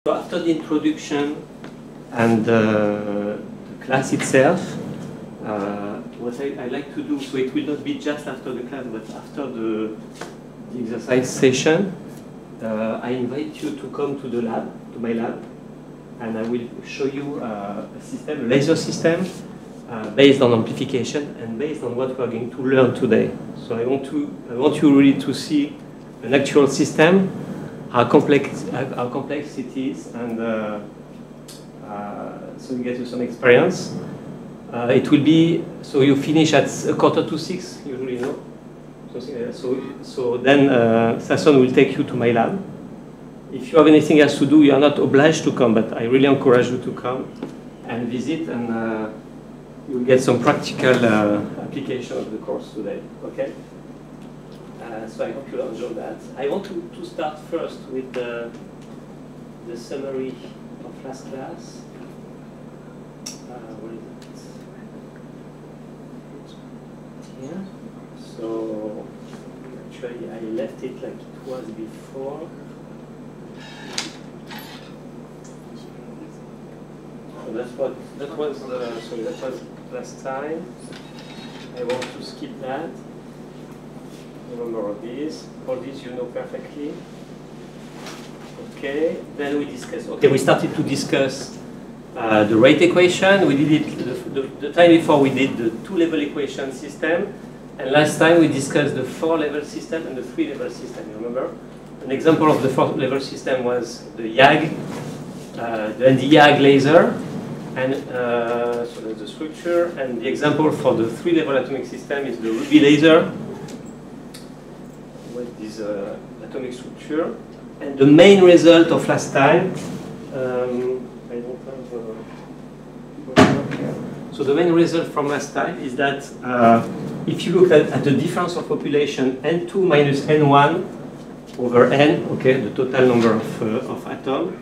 So after the introduction and the class itself, what I like to do, so it will not be just after the class, but after the exercise session, I invite you to come to the lab, to my lab, and I will show you a system, a laser system, based on amplification and based on what we are going to learn today. So I want you really to see an actual system, how complex it is, and so you get some experience. It will be, so you finish at 5:45, usually, no? Something like that. So then Sasson will take you to my lab. If you have anything else to do, you are not obliged to come, but I really encourage you to come and visit, and you'll get some practical application of the course today, okay? So I hope you'll enjoy that. I want to start first with the summary of last class. Where is it? Here. So actually I left it like it was before. So that was last time. I want to skip that. Remember all these you know perfectly. Okay, then we discuss. Okay, we started to discuss the rate equation. We did it the time before. We did the two-level equation system, and last time we discussed the four-level system and the three-level system. You remember? An example of the four-level system was the YAG, the YAG laser, and so that's the structure. And the example for the three-level atomic system is the ruby laser. With this atomic structure, and the main result of last time, I don't have here. So the main result from last time is that if you look at the difference of population N2 minus N1 over N, okay, the total number of atoms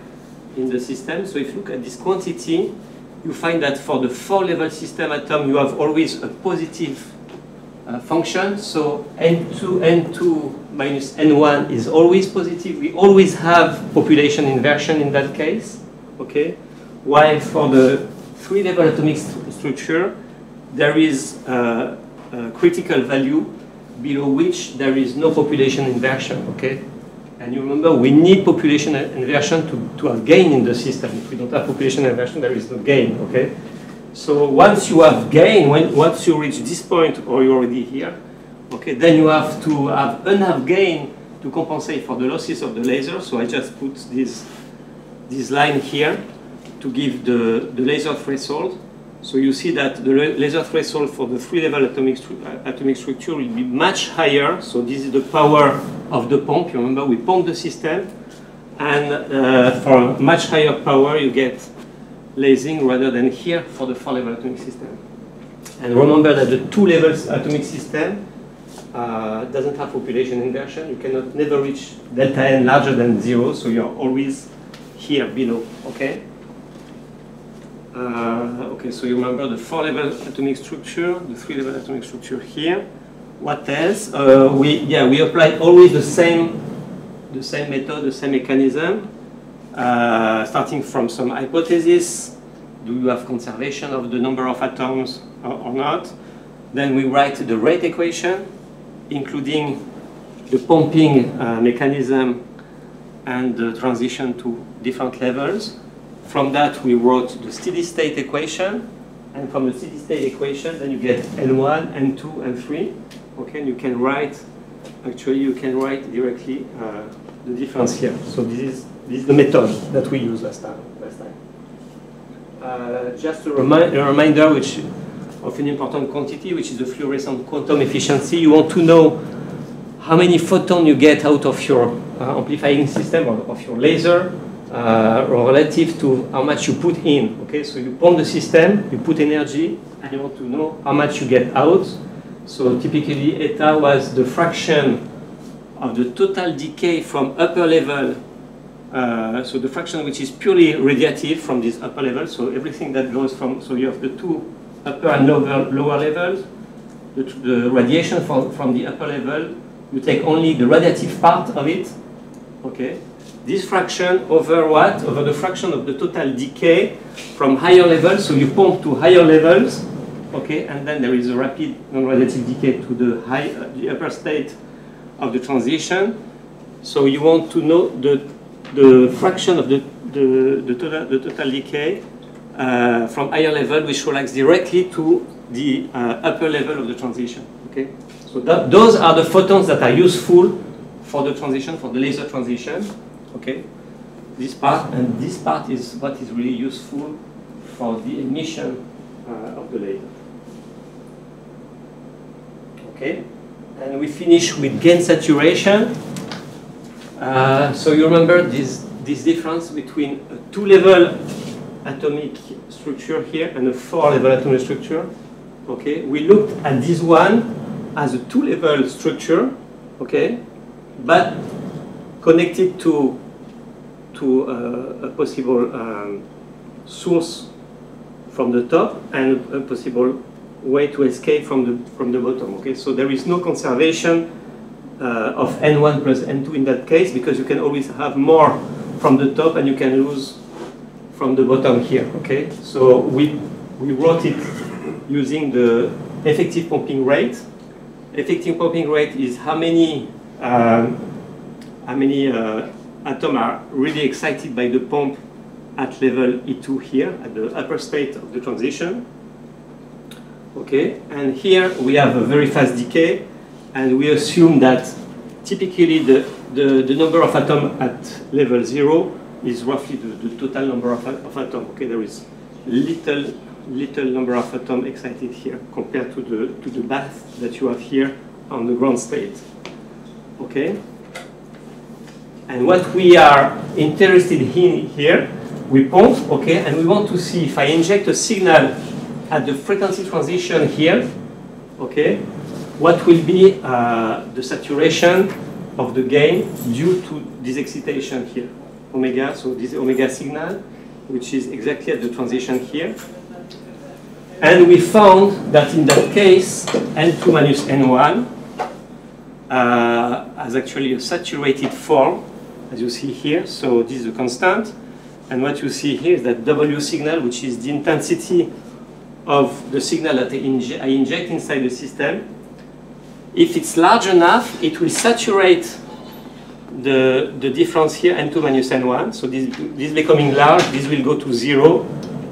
in the system. So if you look at this quantity, you find that for the four-level system atom, you have always a positive function. So N2 minus N1 is always positive. We always have population inversion in that case, okay? While for the three-level atomic structure, there is a critical value below which there is no population inversion, okay? And you remember, we need population inversion to have gain in the system. If we don't have population inversion, there is no gain, okay? So once you have gain, once you reach this point, or you're already here, okay, then you have to have enough gain to compensate for the losses of the laser. So I just put this line here to give the laser threshold. So you see that the laser threshold for the three-level atomic structure will be much higher. So this is the power of the pump. You remember, we pump the system, and for much higher power, you get lasing rather than here for the four-level atomic system. And remember that the two-level atomic system doesn't have population inversion. You cannot never reach delta N larger than 0, so you're always here below, okay? Okay, so you remember the four-level atomic structure, the three-level atomic structure here. What else? We applied always the same method, the same mechanism. Starting from some hypothesis, do you have conservation of the number of atoms or not? Then we write the rate equation, including the pumping mechanism and the transition to different levels. From that, we wrote the steady state equation, and from the steady state equation, then you get N1, N2, and 3. Okay, and you can write directly the difference here. So this is the method that we used last time. Just a reminder, which of an important quantity, which is the fluorescent quantum efficiency. You want to know how many photons you get out of your amplifying system or of your laser, relative to how much you put in. Okay, so you pump the system, you put energy, and you want to know how much you get out. So typically, eta was the fraction of the total decay from upper level. So the fraction which is purely radiative from this upper level, so everything that goes from, so you have the two upper and lower levels, the radiation from the upper level, you take only the radiative part of it, okay, this fraction over what? Over the fraction of the total decay from higher levels. So you pump to higher levels, okay, and then there is a rapid non-radiative decay to the upper state of the transition. So you want to know the fraction of the total decay from higher level, which relates directly to the upper level of the transition. Okay, so those are the photons that are useful for the transition, for the laser transition. Okay, this part, and this part is what is really useful for the emission of the laser. Okay, and we finish with gain saturation. So you remember this difference between a 2-level atomic structure here and a 4-level atomic structure. Okay, we looked at this one as a 2-level structure, okay, but connected to a possible source from the top and a possible way to escape from the bottom. Okay, so there is no conservation of N1 plus N2 in that case, because you can always have more from the top and you can lose from the bottom here. Okay, so we wrote it using the effective pumping rate. Effective pumping rate is how many atoms are really excited by the pump at level E2 here, at the upper state of the transition. Okay, and here we have a very fast decay, and we assume that typically the number of atoms at level 0 is roughly the total number of atoms. Okay, there is little number of atoms excited here compared to the bath that you have here on the ground state. Okay, and what we are interested in here, we pump, okay, and we want to see if I inject a signal at the frequency transition here, okay, what will be the saturation of the gain due to this excitation here, omega, so this omega signal, which is exactly at the transition here. And we found that in that case, N2 minus N1 has actually a saturated form, as you see here, so this is a constant. And what you see here is that W signal, which is the intensity of the signal that I inject inside the system. If it's large enough, it will saturate the difference here, N2 minus N1. So this becoming large, this will go to 0.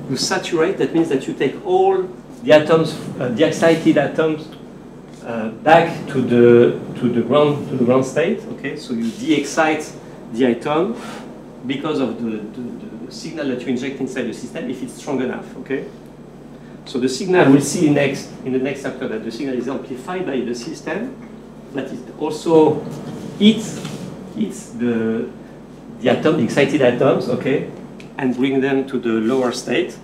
You saturate, that means that you take all the atoms, the excited atoms, back to the ground state. Okay, so you de-excite the atom because of the signal that you inject inside the system, if it's strong enough. Okay. So the signal, we'll see in the next chapter that the signal is amplified by the system, but it also hits the excited atoms, okay, and bring them to the lower state.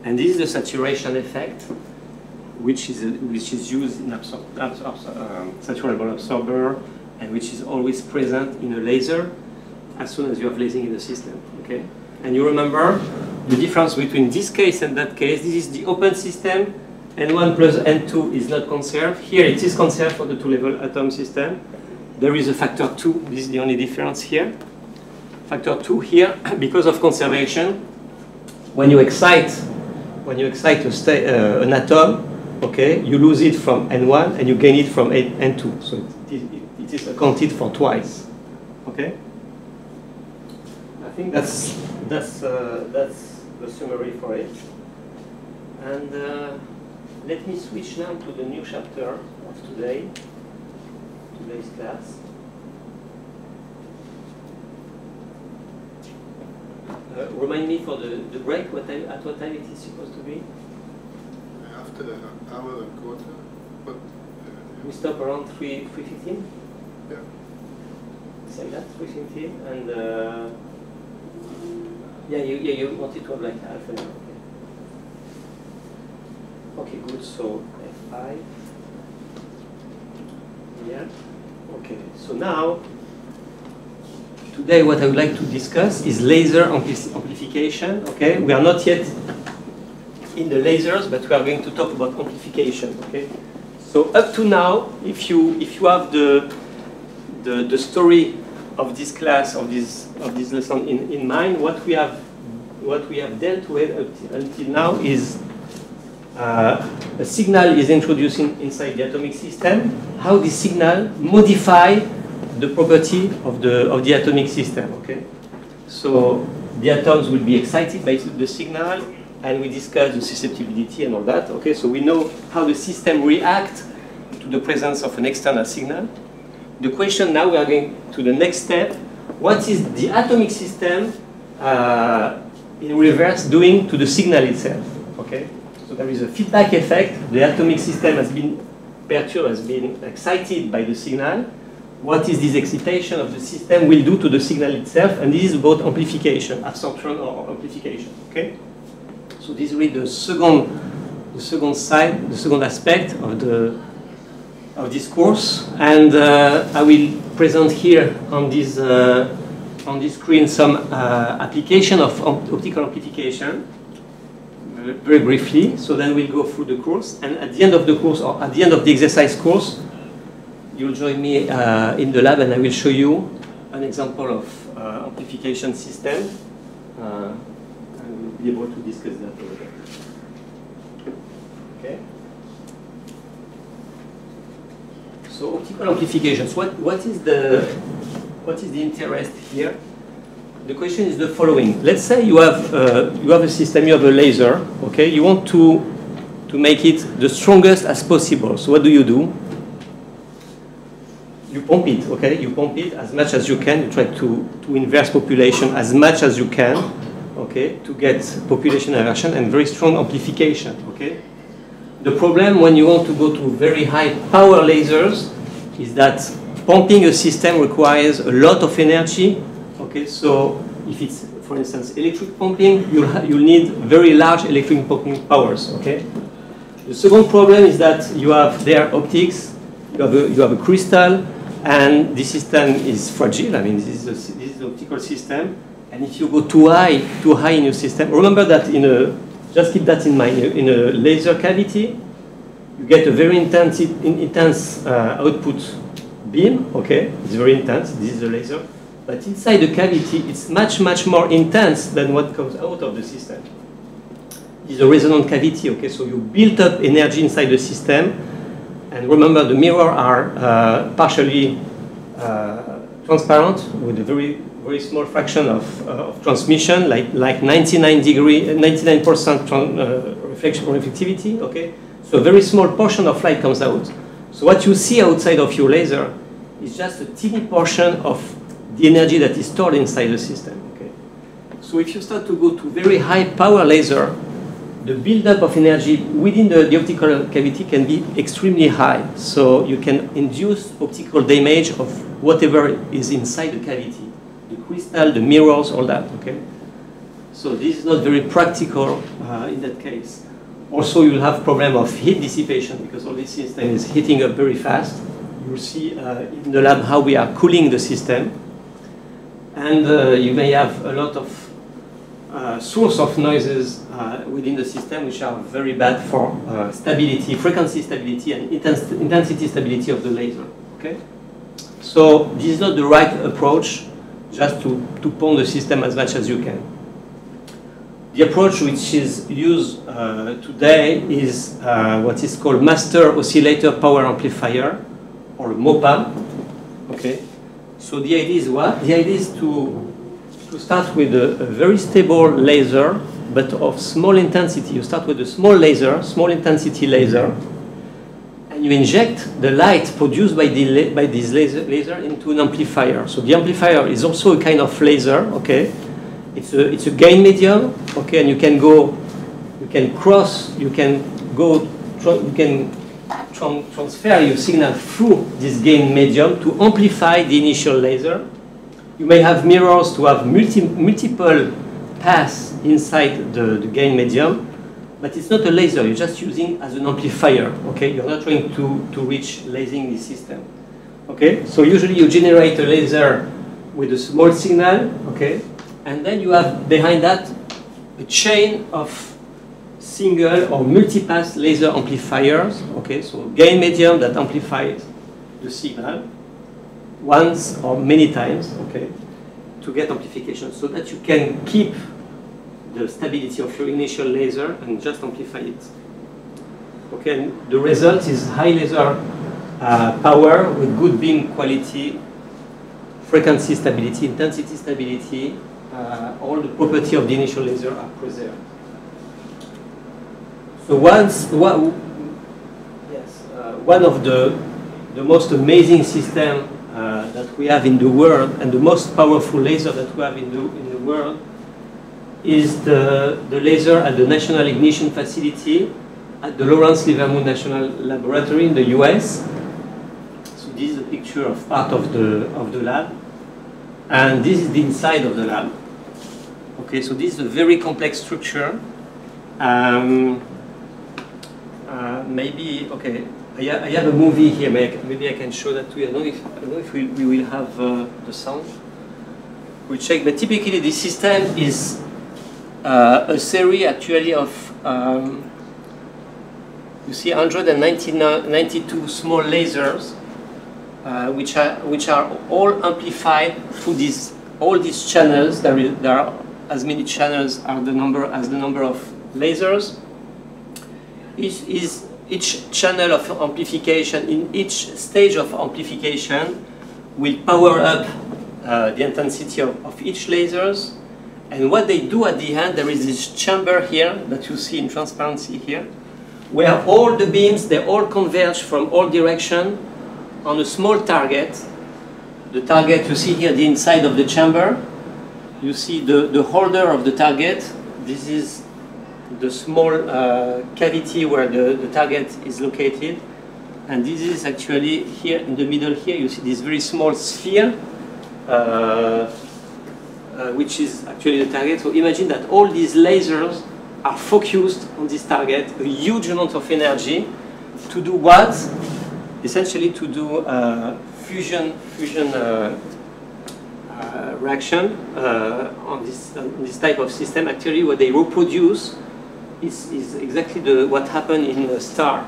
And this is the saturation effect, which is used in saturable absorber, and which is always present in a laser as soon as you have lasing in the system. Okay, and you remember the difference between this case and that case. This is the open system. N1 plus N2 is not conserved. Here it is conserved for the 2-level atom system. There is a factor 2. This is the only difference here. Factor 2 here, because of conservation. When you excite an atom, okay, you lose it from N1 and you gain it from N2. So it is accounted for twice. Okay. I think that's the summary for it. And let me switch now to the new chapter of today's class. Remind me for the break, at what time it is supposed to be? After the hour and quarter. But, we stop around 3:15? Yeah. Say that, 3:15, and you wanted to have like half an hour. Okay, good, so F5. Yeah. Okay, so now, today what I would like to discuss is laser amplification. Okay, we are not yet in the lasers, but we are going to talk about amplification. Okay, so up to now, if you have the story of this class, of this lesson in mind, what we have dealt with until now is a signal is introduced inside the atomic system. How this signal modify the property of the atomic system. Okay, so the atoms will be excited by the signal, and we discuss the susceptibility and all that. Okay, so we know how the system reacts to the presence of an external signal. The question now, we are going to the next step. What is the atomic system in reverse doing to the signal itself? Okay, so there is a feedback effect. The atomic system has been perturbed, has been excited by the signal. What is this excitation of the system will do to the signal itself? And this is about amplification, absorption or amplification. Okay, so this is really the second side, the second aspect of this course, and I will present here on this screen some application of optical amplification very briefly. So then we'll go through the course, and at the end of the course, or at the end of the exercise course, you'll join me in the lab, and I will show you an example of amplification system, and we'll be able to discuss that over there. Okay. So optical amplifications. What is the interest here? The question is the following. Let's say you have a system, you have a laser. Okay, you want to make it the strongest as possible. So what do? You pump it. Okay, you pump it as much as you can. You try to inverse population as much as you can. Okay, to get population inversion and very strong amplification. Okay. The problem when you want to go to very high power lasers is that pumping a system requires a lot of energy. Okay, so if it's, for instance, electric pumping, you'll need very large electric pumping powers. Okay. The second problem is that you have there optics, you have a crystal, and the system is fragile. I mean, this is the optical system, and if you go too high in your system, remember that just keep that in mind. In a laser cavity, you get a very intense output beam. Okay, it's very intense. This is a laser, but inside the cavity, it's much more intense than what comes out of the system. It's a resonant cavity. Okay, so you build up energy inside the system, and remember the mirror are partially transparent with a very small fraction of transmission, like 99% reflectivity. Okay, so a very small portion of light comes out. So what you see outside of your laser is just a teeny portion of the energy that is stored inside the system. Okay, so if you start to go to very high power laser, the buildup of energy within the optical cavity can be extremely high. So you can induce optical damage of whatever is inside the cavity. The crystal, the mirrors, all that, okay? So this is not very practical in that case. Also, you'll have problem of heat dissipation because all this system is heating up very fast. You'll see in the lab how we are cooling the system. And you may have a lot of source of noises within the system which are very bad for stability, frequency stability, and intensity stability of the laser, okay? So this is not the right approach, just to pump the system as much as you can. The approach which is used today is what is called Master Oscillator Power Amplifier, or MOPA. Okay. So the idea is what? The idea is to start with a very stable laser, but of small intensity. You start with a small laser, small intensity laser, and you inject the light produced by this laser into an amplifier. So the amplifier is also a kind of laser, okay? It's a gain medium, okay? And you can transfer your signal through this gain medium to amplify the initial laser. You may have mirrors to have multiple paths inside the gain medium, but it's not a laser. You're just using as an amplifier. Okay, you're not trying to reach lasing the system. Okay, so usually you generate a laser with a small signal. Okay, and then you have behind that a chain of single or multipath laser amplifiers. Okay, so gain medium that amplifies the signal. once or many times, okay, to get amplification, so that you can keep the stability of your initial laser and just amplify it. Okay, and the result is high laser power with good beam quality, frequency stability, intensity stability, all the property of the initial laser are preserved. So one of the most amazing system that we have in the world, and the most powerful laser that we have in the world, is the laser at the National Ignition Facility at the Lawrence Livermore National Laboratory in the US. So this is a picture of part of the lab, and this is the inside of the lab. Okay, so this is a very complex structure. Maybe, okay, I have a movie here. Maybe I can show that to you. I don't know if we will have the sound. We check, but typically this system is a series actually of you see 192 small lasers, which are all amplified through all these channels. There are as many channels as the number of lasers. Each channel of amplification, in each stage of amplification, will power up the intensity of each lasers. And what they do at the end, there is this chamber here that you see in transparency here, where all the beams, they all converge from all directions on a small target. The target you see here, the inside of the chamber. You see the holder of the target. This is the small cavity where the target is located. And this is actually here in the middle here, you see this very small sphere, which is actually the target. So imagine that all these lasers are focused on this target, a huge amount of energy, to do what? Essentially to do fusion reaction on this type of system. Actually, what they reproduce is exactly what happened in a star.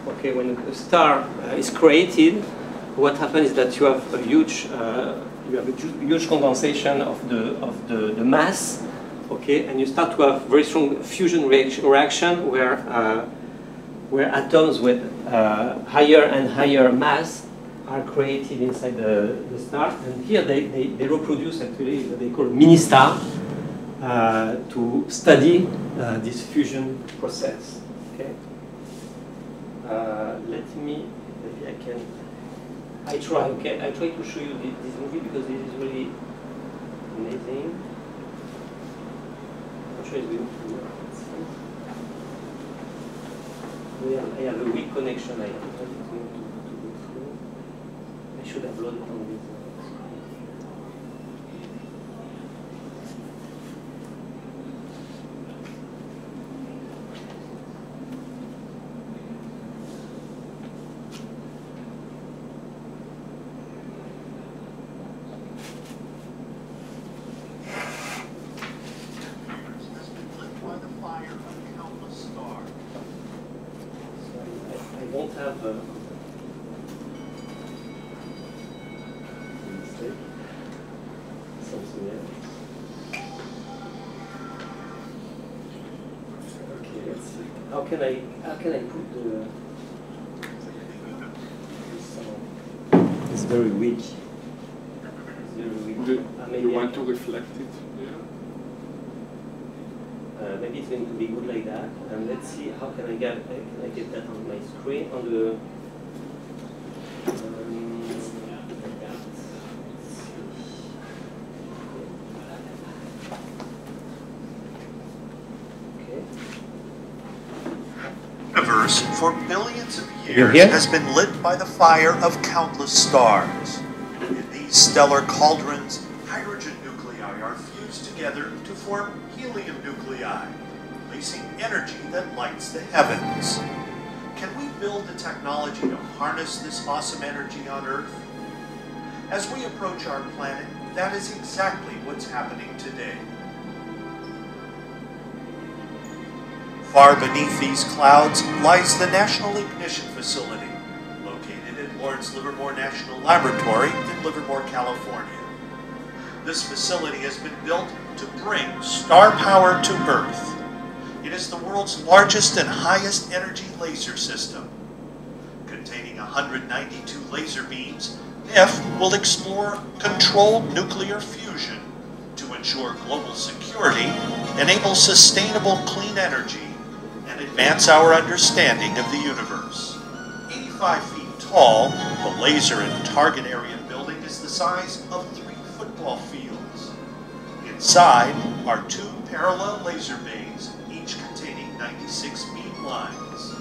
Okay, when a star is created, what happens is that you have a huge condensation of the mass. Okay, and you start to have very strong fusion reaction where atoms with higher and higher mass are created inside the star. And here they reproduce actually what they call mini star to study this fusion process. Okay. Maybe I try to show you this movie because this is really amazing. I'm sure it's going to work. I have a weak connection. I don't want it to go through. I should have loaded on this. How can I put the sound? It's very weak. Do you want to reflect it? Yeah. Maybe it's going to be good like that. And let's see how can I get that on my screen on the. For billions of years has been lit by the fire of countless stars. In these stellar cauldrons, hydrogen nuclei are fused together to form helium nuclei, releasing energy that lights the heavens. Can we build the technology to harness this awesome energy on Earth? As we approach our planet, that is exactly what's happening today. Far beneath these clouds lies the National Ignition Facility, located at Lawrence Livermore National Laboratory in Livermore, California. This facility has been built to bring star power to Earth. It is the world's largest and highest energy laser system. Containing 192 laser beams, NIF will explore controlled nuclear fusion to ensure global security, enable sustainable clean energy, and advance our understanding of the universe. 85 feet tall, the laser and target area building is the size of 3 football fields. Inside are 2 parallel laser bays, each containing 96 beam lines.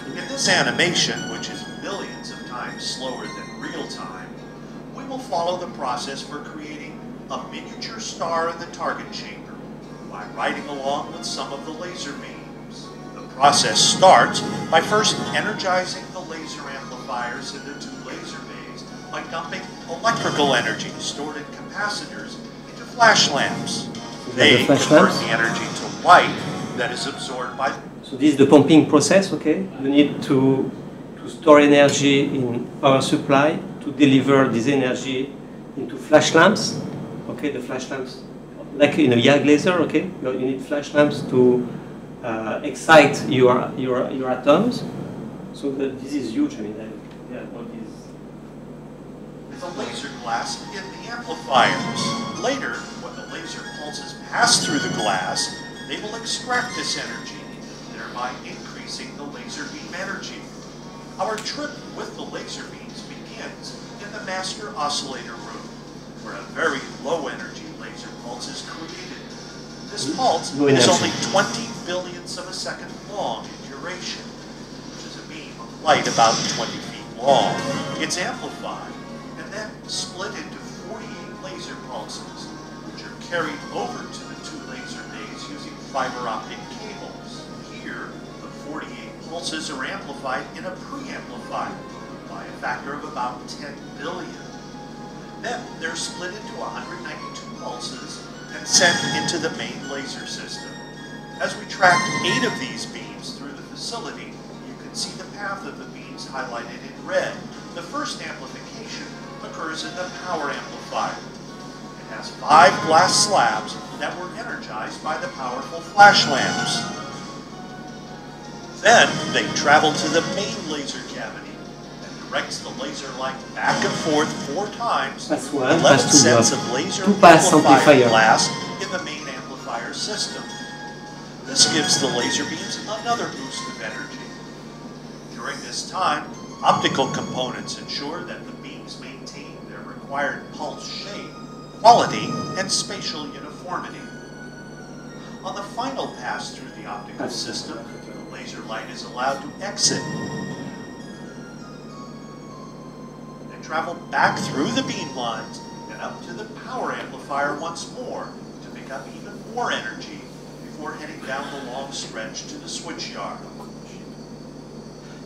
In this animation, which is millions of times slower than real time, we will follow the process for creating a miniature star in the target chamber by riding along with some of the laser beams. The process starts by first energizing the laser amplifiers in the 2 laser bays by dumping electrical energy stored in capacitors into flash lamps. They convert the energy to light that is absorbed by... So this is the pumping process, okay? You need to store energy in power supply to deliver this energy into flash lamps. Okay, the flash lamps, like in a YAG laser, okay? You need flash lamps to excite your atoms. So this is huge. I mean, what is... The laser glass in the amplifiers. Later, when the laser pulses pass through the glass, they will extract this energy, thereby increasing the laser beam energy. Our trip with the laser beams begins in the master oscillator room, where a very low energy laser pulse is created. This pulse is only 20 billionths of a second long in duration, which is a beam of light about 20 feet long. It's amplified and then split into 48 laser pulses, which are carried over to the 2 laser bays using fiber optic cables. Here, the 48 pulses are amplified in a preamplifier by a factor of about 10 billion. Then they're split into 192 pulses and sent into the main laser system. As we track 8 of these beams through the facility, you can see the path of the beams highlighted in red. The first amplification occurs in the power amplifier. It has 5 glass slabs that were energized by the powerful flash lamps. Then they travel to the main laser cavity and directs the laser light back and forth 4 times through 11 sets of laser amplifier glass in the main amplifier system. This gives the laser beams another boost of energy. During this time, optical components ensure that the beams maintain their required pulse shape, quality, and spatial uniformity. On the final pass through the optical system, the laser light is allowed to exit and travel back through the beam lines and up to the power amplifier once more to pick up even more energy before heading down the long stretch to the switch yard.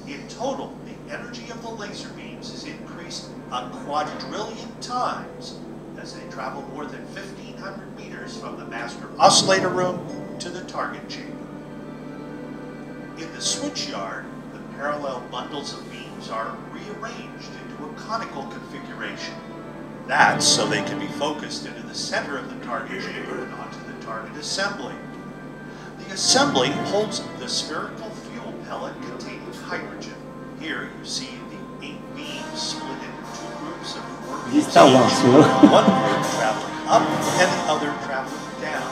In total, the energy of the laser beams is increased a quadrillion times as they travel more than 1,500 meters from the master oscillator room to the target chamber. In the switch yard, the parallel bundles of beams are rearranged into a conical configuration. That's so they can be focused into the center of the target chamber and onto the target assembly. The assembly holds the spherical fuel pellet containing hydrogen. Here you see the 8 beams split into 2 groups of 4 beams, one group traveling up and the other traveling down,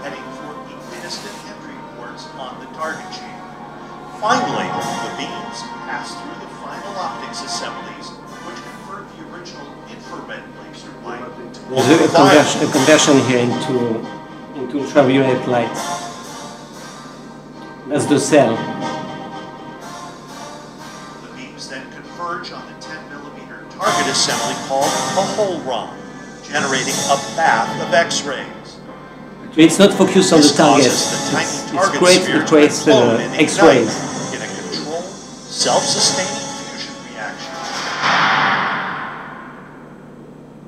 heading for equidistant entry ports on the target chamber. Finally, the beams pass through the final optics assemblies, which convert the original infrared laser light to there's a conversion here into ultraviolet light. That's the cell. The beams then converge on the 10mm target assembly called a hole run, generating a bath of X-rays. It's not focused on the target. It creates X-rays. In a controlled, self-sustaining fusion reaction.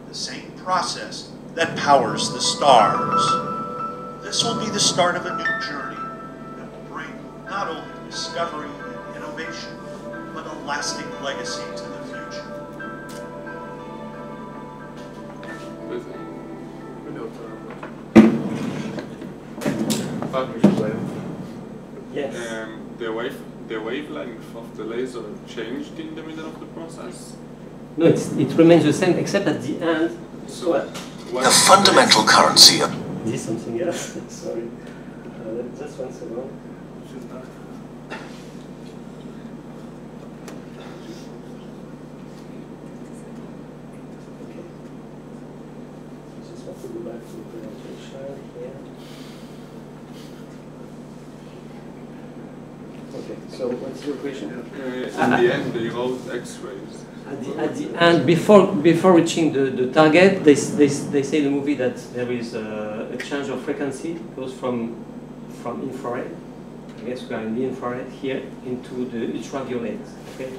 The same process that powers the stars. This will be the start of a new journey that will bring not only discovery and innovation, but a lasting legacy to the future. Yes. The wavelength of the laser changed in the middle of the process? No, it remains the same, except at the end. So The fundamental currency of this is something else. Sorry. Just 1 second. Okay. Just want to go back to the presentation here. Okay. So what's your question? In the end, they wrote X-rays. At the end, before reaching the target, they say in the movie that there is a change of frequency. It goes from infrared, I guess we are in the infrared here, into the ultraviolet. Okay,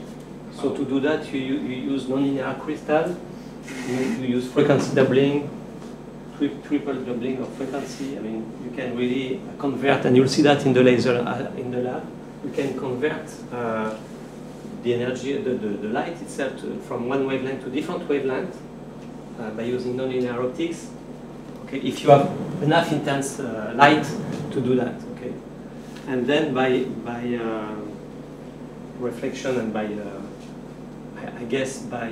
so to do that, you use nonlinear crystal. You use frequency doubling, triple doubling of frequency. I mean, you can really convert, and you'll see that in the laser in the lab. You can convert the energy, the light itself from one wavelength to different wavelength by using nonlinear optics. Okay, if you have enough intense light to do that. Okay, and then by reflection and by I guess by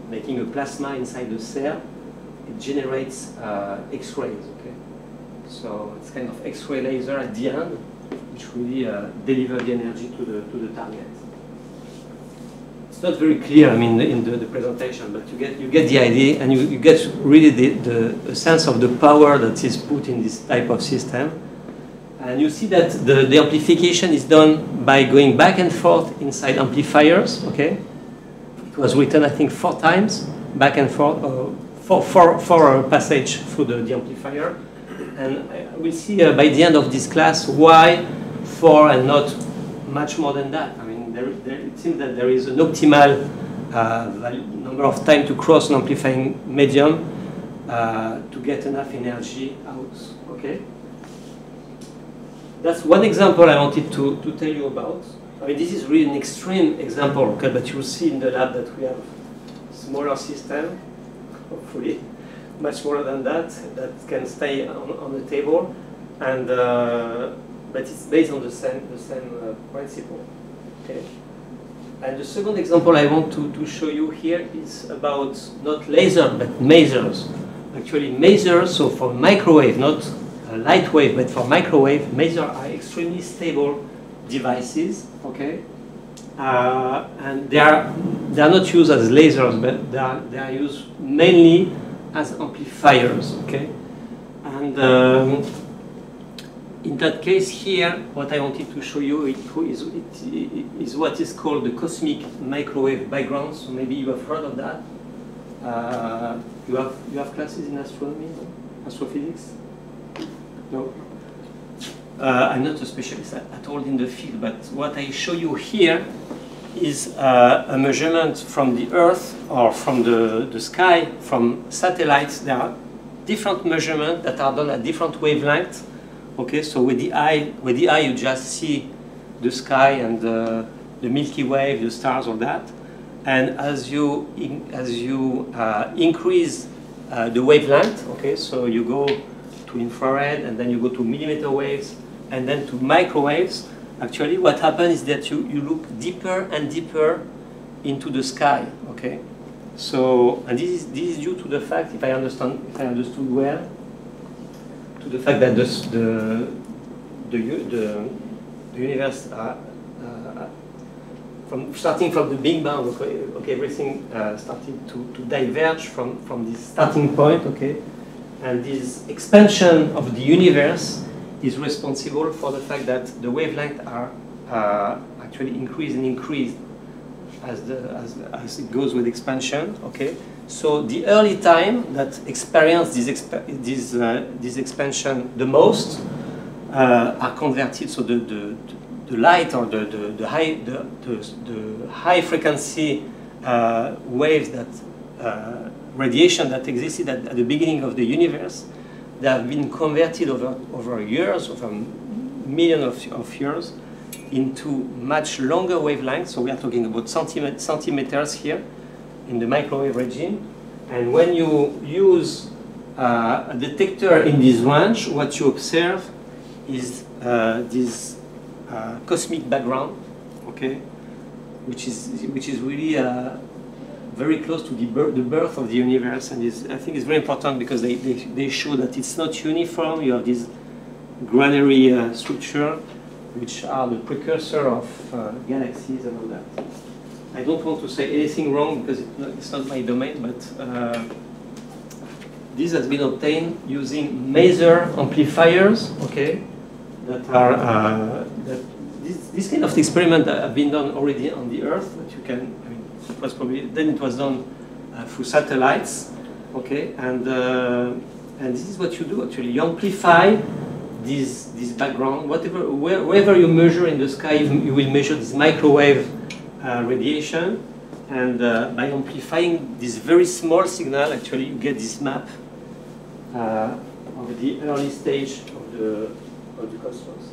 making a plasma inside the cell, it generates X-rays. Okay, so it's kind of X-ray laser at the end, which really deliver the energy to the target. It's not very clear, I mean, in the presentation, but you get the idea, and you get really the sense of the power that is put in this type of system. And you see that the amplification is done by going back and forth inside amplifiers. Okay, it was written, I think, 4 times back and forth, for a passage through the amplifier. And we'll see by the end of this class why 4 and not much more than that. I mean, it seems that there is an optimal number of time to cross an amplifying medium to get enough energy out. Okay, that's one example I wanted to tell you about. I mean, this is really an extreme example, okay, but you'll see in the lab that we have smaller system, hopefully much smaller than that can stay on the table, and but it's based on the same principle. Okay. And the second example I want to show you here is about not laser but masers. Actually, masers, so for microwave, not light wave, but for microwave, masers are extremely stable devices. Okay, and they are not used as lasers, but they are used mainly as amplifiers. Okay, and in that case here, what I wanted to show you is what is called the cosmic microwave background. So maybe you have heard of that. You have classes in astronomy, no? Astrophysics? No. I'm not a specialist at all in the field, but what I show you here is a measurement from the Earth or from the sky, from satellites. There are different measurements that are done at different wavelengths. Okay, so with the eye you just see the sky and the Milky Way, the stars, all that. And as you increase the wavelength, okay, so you go to infrared, and then you go to millimeter waves, and then to microwaves. Actually, what happens is that you look deeper and deeper into the sky. Okay, so and this is due to the fact, if I understood well, to the fact that the universe, starting from the Big Bang, okay, everything started to diverge from this starting point. Okay, and this expansion of the universe is responsible for the fact that the wavelengths are actually increased and increased as it goes with expansion. Okay, so the early time that experienced this expansion the most are converted. So the light or the high frequency waves that radiation that existed at the beginning of the universe, they have been converted over years, over millions of years, into much longer wavelengths. So we are talking about centimeters here in the microwave regime. And when you use a detector in this range, what you observe is this cosmic background, okay, which is really very close to the birth of the universe, and I think it's very important because they show that it's not uniform. You have this granary structure, which are the precursor of galaxies and all that. I don't want to say anything wrong because it's not my domain, but this has been obtained using maser amplifiers, okay, that are this kind of experiment that have been done already on the Earth. That you can, I mean, it was probably then it was done through satellites, okay, and this is what you do actually. You amplify this background, wherever you measure in the sky, you will measure this microwave radiation, and by amplifying this very small signal, actually you get this map of the early stage of the cosmos.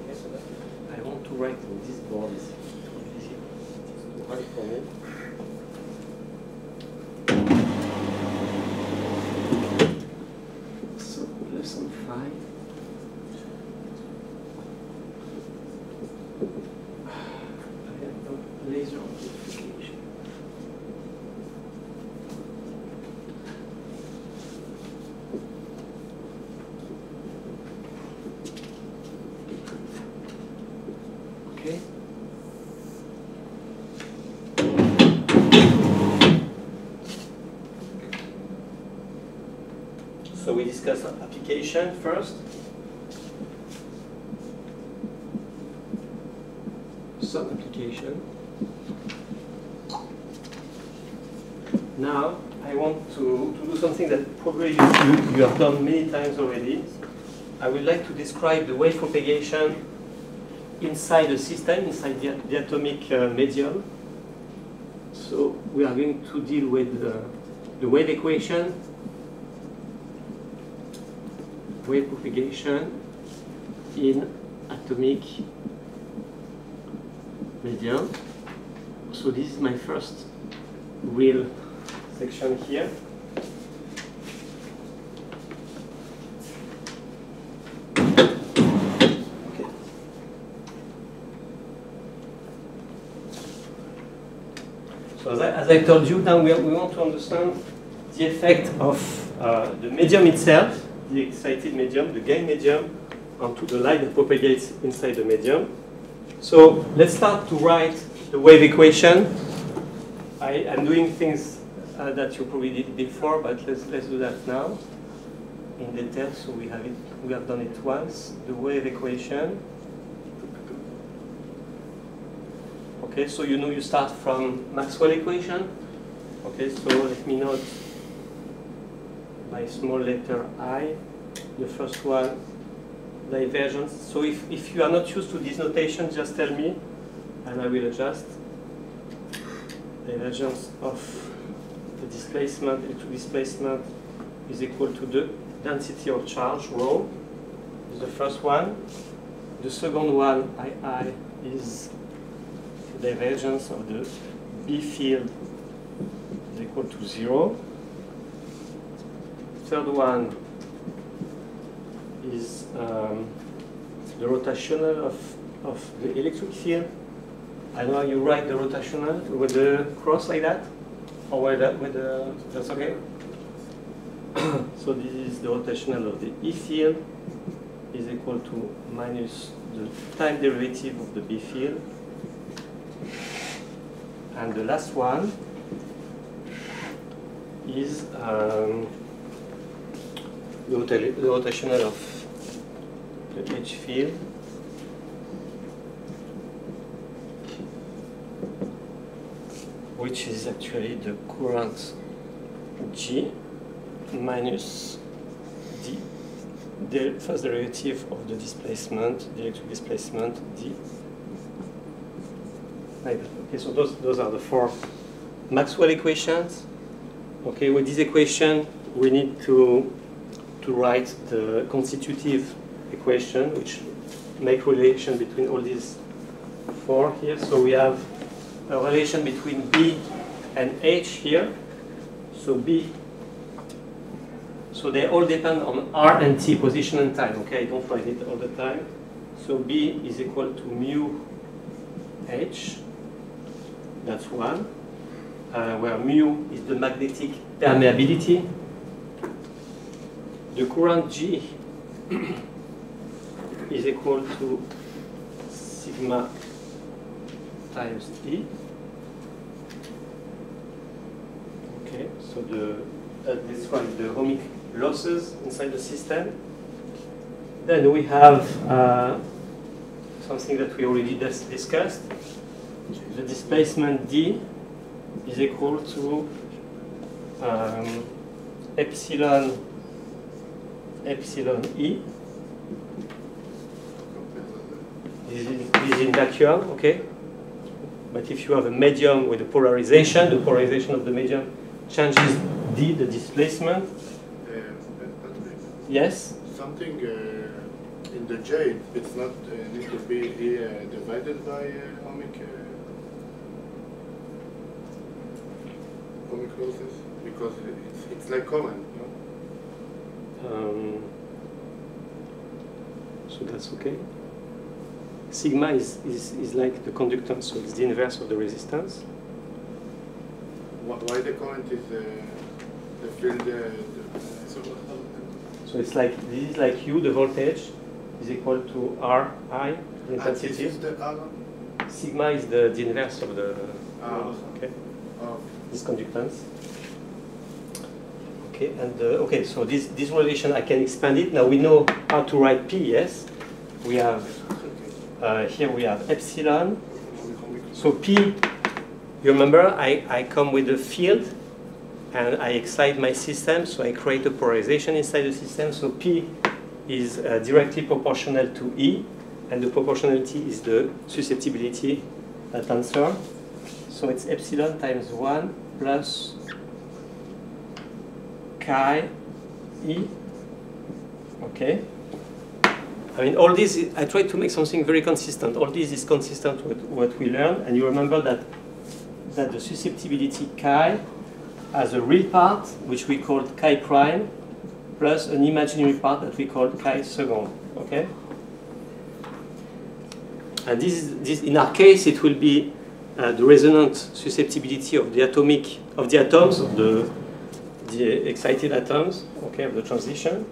Okay, so that I want to write on this board. It's easier to write for me. So lesson 5. Laser amplification. Okay. So we discuss application first. Some application. Now, I want to do something that probably you have done many times already. I would like to describe the wave propagation inside the system, inside the atomic medium. So we are going to deal with the wave equation, wave propagation in atomic medium. So this is my first real section here. Okay. So as I told you, now we want to understand the effect of the medium itself, the excited medium, the gain medium, onto the light that propagates inside the medium. So let's start to write the wave equation. I'm doing things that you probably did before, but let's do that now in detail. So we have done it once. The wave equation. Okay, so you know you start from Maxwell equation. Okay, so let me note by small letter I. The first one, divergence. So if you are not used to this notation, just tell me, and I will adjust. Divergence of the displacement, electric displacement, is equal to the density of charge, rho, is the first one. The second one, II, is the divergence of the B field is equal to 0. Third one is the rotational of the electric field. I know you write the rotational with the cross like that, or with the, that's okay? So this is the rotational of the E field is equal to minus the time derivative of the B field. And the last one is the rotational of the H field. Which is actually the current G minus the first derivative of the displacement, the electric displacement, D. Like that. Okay, so those are the 4 Maxwell equations. Okay, with this equation, we need to write the constitutive equation, which make relation between all these 4 here. So we have a relation between B and H here. So B So they all depend on R and T, position and time. Okay, I don't write it all the time. So B is equal to mu H. That's one. Where mu is the magnetic permeability. The current G is equal to sigma times E. Okay, so that describes the ohmic losses inside the system. Then we have something that we already discussed. The displacement D is equal to epsilon E. This is in vacuum, okay? But if you have a medium with a polarization, the polarization of the medium changes D, the displacement. Yes? Something in the J, it's not need to be divided by ohmic losses, because it's like current, no? So that's okay. Sigma is like the conductance, so it's the inverse of the resistance. Why the current is the field? So it's like, this is like U, the voltage, is equal to Ri, the intensity. This is the R? Sigma is the inverse of the, okay, Oh. this conductance. Okay, and okay, so this relation, I can expand it. Now we know how to write P, yes? We have, here we have epsilon. So P, you remember, I come with a field, and I excite my system, so I create a polarization inside the system. So P is directly proportional to E, and the proportionality is the susceptibility tensor. So it's epsilon times 1 plus chi E. Okay. I mean, all this, I try to make something very consistent. All this is consistent with what we learned, and you remember that the susceptibility chi has a real part, which we called chi prime, plus an imaginary part that we called chi second. Okay. And this in our case, it will be the resonant susceptibility of the atoms of the excited atoms. Okay, of the transition.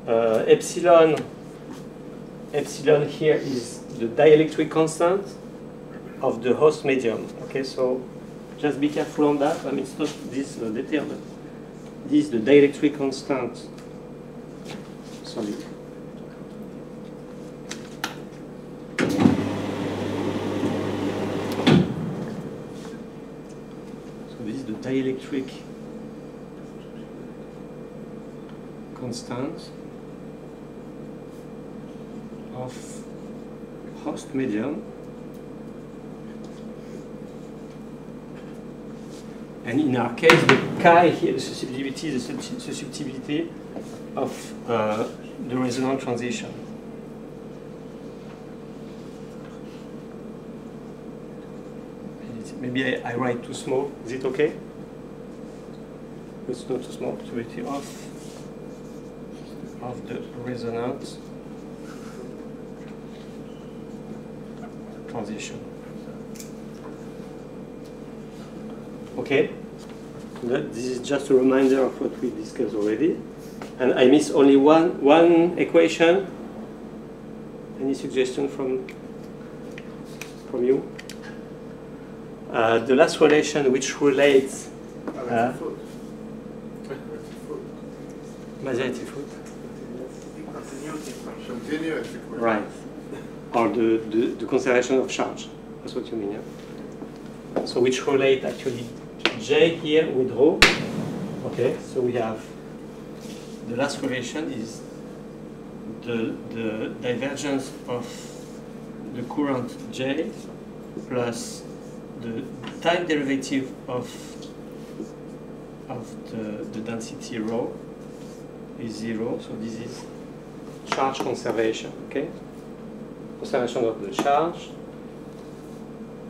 Epsilon here is the dielectric constant of the host medium. Okay, so just be careful on that. I mean, it's not this detail, but this is the dielectric constant. Sorry. So this is the dielectric constant of host medium, and in our case the chi here, the susceptibility of the resonant transition. Maybe I write too small. Is it okay? It's not too small. Susceptibility of the resonant transition. Okay, this is just a reminder of what we discussed already, and I miss only one equation. Any suggestion from you? The last relation, which relates Maserati foot. Right. Or the conservation of charge. That's what you mean, yeah? So which relate actually J here with rho. Okay, so we have the last relation is the divergence of the current J plus the time derivative of the density rho is 0. So this is charge conservation, okay? Conservation of the charge.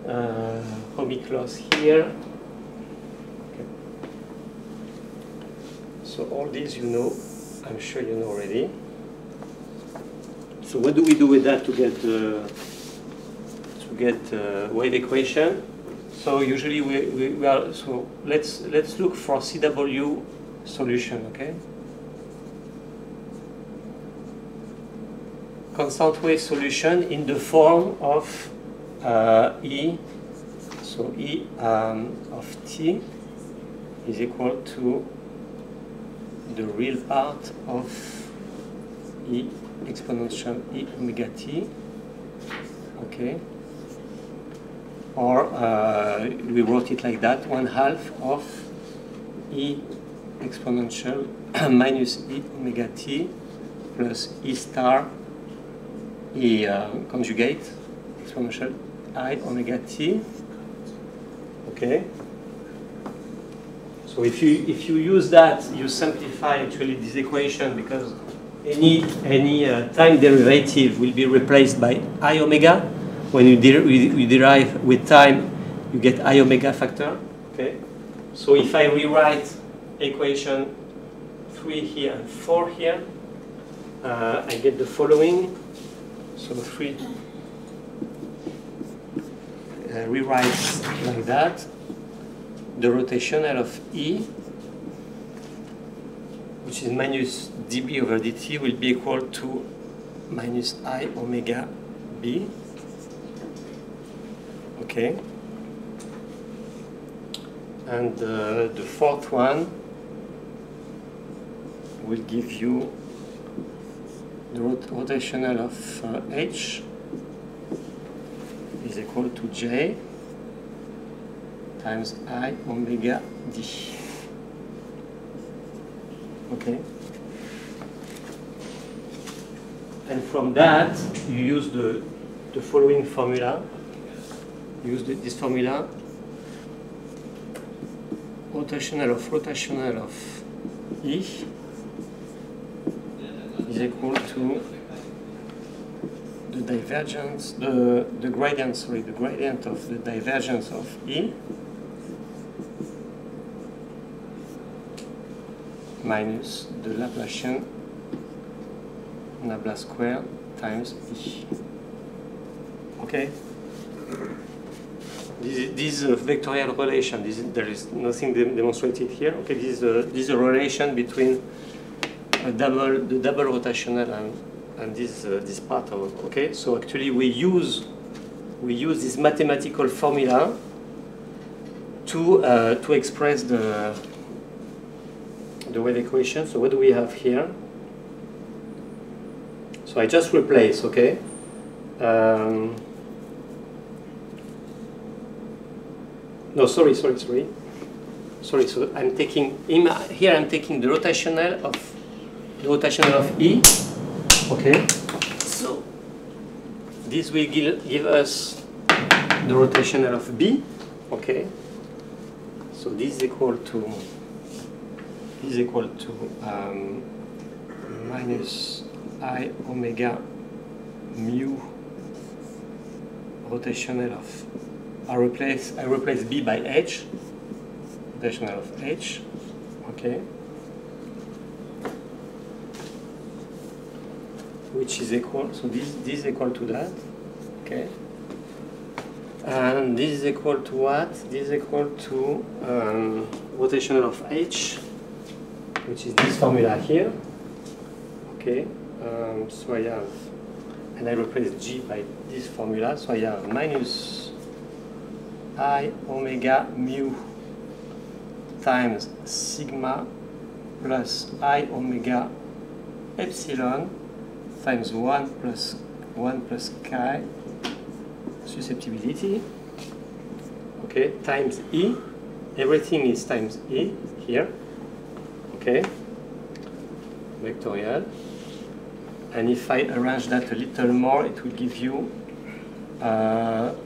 Ohmic loss here. Okay. So all these you know, I'm sure you know already. So what do we do with that to get wave equation? So usually we are, so let's look for CW solution, okay? Constant wave solution in the form of E, so E of t is equal to the real part of E exponential E omega t, okay? Or we wrote it like that, 1/2 of E exponential minus E omega t plus E star E conjugate exponential I omega t. Okay. So if you use that, you simplify actually this equation, because any time derivative will be replaced by I omega. When you derive with time, you get I omega factor. Okay. So if I rewrite equation 3 here and 4 here, I get the following. So 3 rewrites like that. The rotational of E, which is minus dB over dt, will be equal to minus I omega b. Okay. And the fourth one will give you the rotational of H is equal to J times I omega d. Okay. And from that, you use the following formula. Use this formula. Rotational of E is equal to the divergence, the gradient of the divergence of E minus the Laplacian nabla square times E. Okay? This is a vectorial relation. There is nothing demonstrated here. Okay, this is a relation between the double rotational and this part of it. Okay, so actually we use this mathematical formula to express the wave equation. So what do we have here? So I just replace. Okay. No, sorry. So I'm taking here. I'm taking the rotational of E. Okay. So this will give us the rotational of B. Okay. So this is equal to minus I omega mu rotational of. I replace B by H, rotational of H, okay, which is equal, so this is equal to that, okay, and this is equal to what? This is equal to rotational of H, which is this formula here, okay, so I have, and I replace G by this formula, so I have minus I omega mu times sigma plus I omega epsilon times 1 plus chi susceptibility, okay, times E. Everything is times E here, okay, vectorial. And if I arrange that a little more, it will give you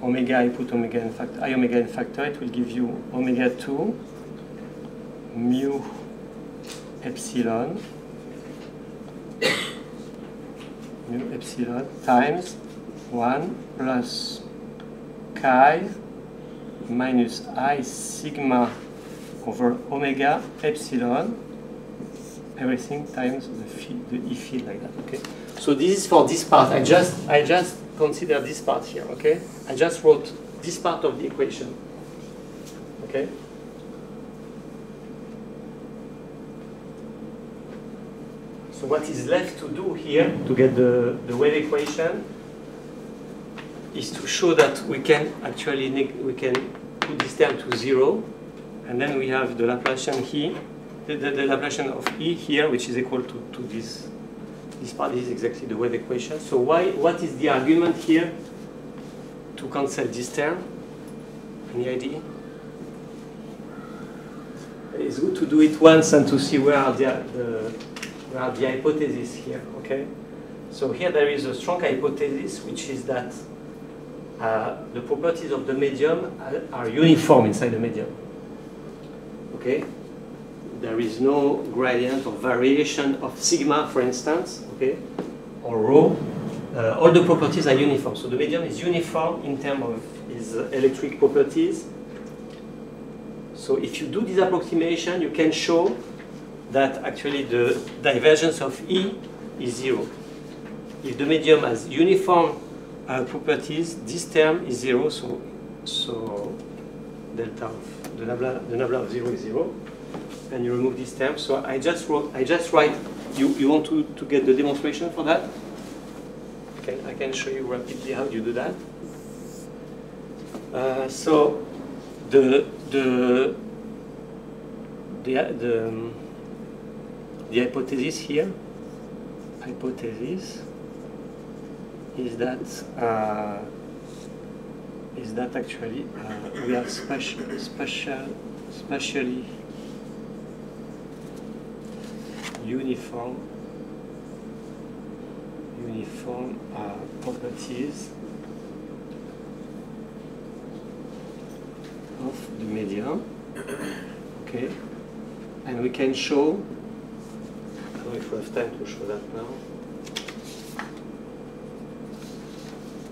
omega, I put omega in factor, I omega in factor, it will give you omega 2 mu epsilon times 1 plus chi minus I sigma over omega epsilon everything times the E field like that. Okay. So this is for this part. I just consider this part here. Okay. I just wrote this part of the equation. Okay. So what is left to do here to get the wave equation is to show that we can actually put this term to 0, and then we have the Laplacian here, the Laplacian of E here, which is equal to this part. This is exactly the wave equation. So what is the argument here to cancel this term? Any idea? It's good to do it once and to see where are the hypotheses here. Okay. So here there is a strong hypothesis, which is that the properties of the medium are uniform inside the medium. Okay? There is no gradient or variation of sigma, for instance, okay, or rho. All the properties are uniform. So the medium is uniform in terms of its electric properties. So if you do this approximation, you can show that actually the divergence of E is 0. If the medium has uniform properties, this term is 0, so delta of the nabla of 0 is 0, and you remove this term. So I just write. You want to get the demonstration for that? Okay, I can show you rapidly how you do that. So the hypothesis here, is that actually we have spatially uniform properties of the medium. Okay, and we can show. I don't know if we have time to show that now.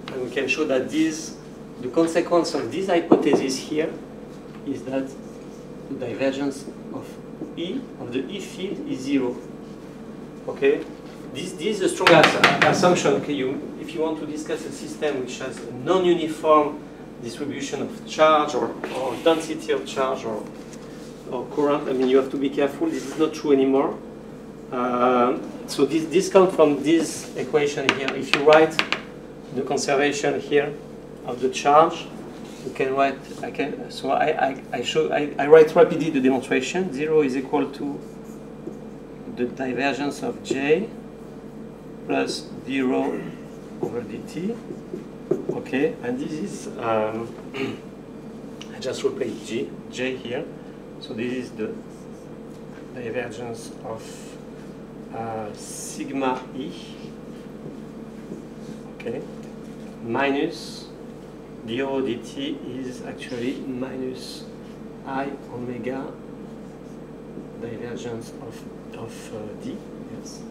And we can show that the consequence of this hypothesis here is that the divergence of the E field is 0. Okay, this is a strong assumption. Okay, if you want to discuss a system which has a non-uniform distribution of charge or density of charge or current, I mean, you have to be careful. This is not true anymore. So this comes from this equation here. If you write the conservation here of the charge, you can write. I write rapidly the demonstration. 0 is equal to the divergence of J plus 0 over dt. Okay, and this is I just replace J here. So this is the divergence of sigma E. Okay, minus dO dt is actually minus I omega divergence of d. Yes.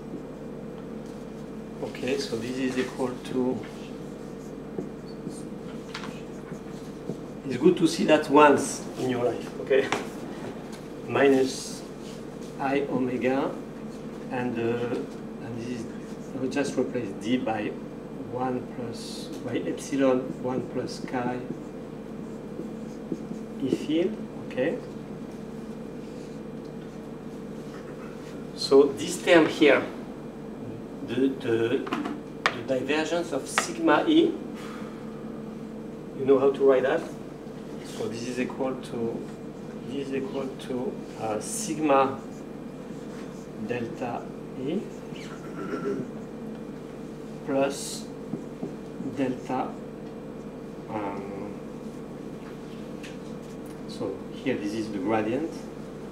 Okay, so this is equal to. It's good to see that once in your life. Okay, minus I omega, and this is. I will just replace d by 1 plus by epsilon 1 plus chi E field. Okay. So this term here, the divergence of sigma E, you know how to write that? So this is equal to sigma delta E plus delta. So here this is the gradient.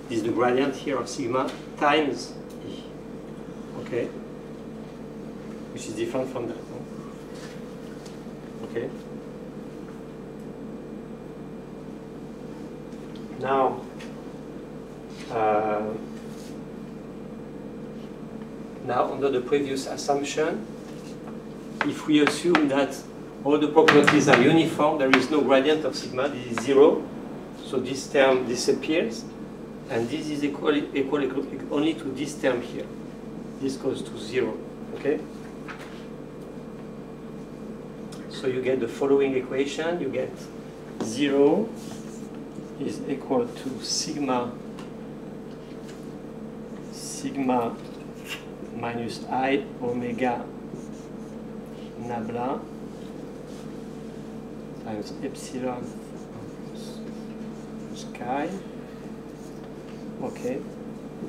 This is the gradient here of sigma times E. Okay, which is different from that. No? Okay. Now, under the previous assumption, if we assume that all the properties are uniform, there is no gradient of sigma, this is 0, so this term disappears. and this is equal only to this term here. This goes to 0, okay? So you get the following equation. You get 0 is equal to sigma minus I omega nabla times epsilon plus chi, okay,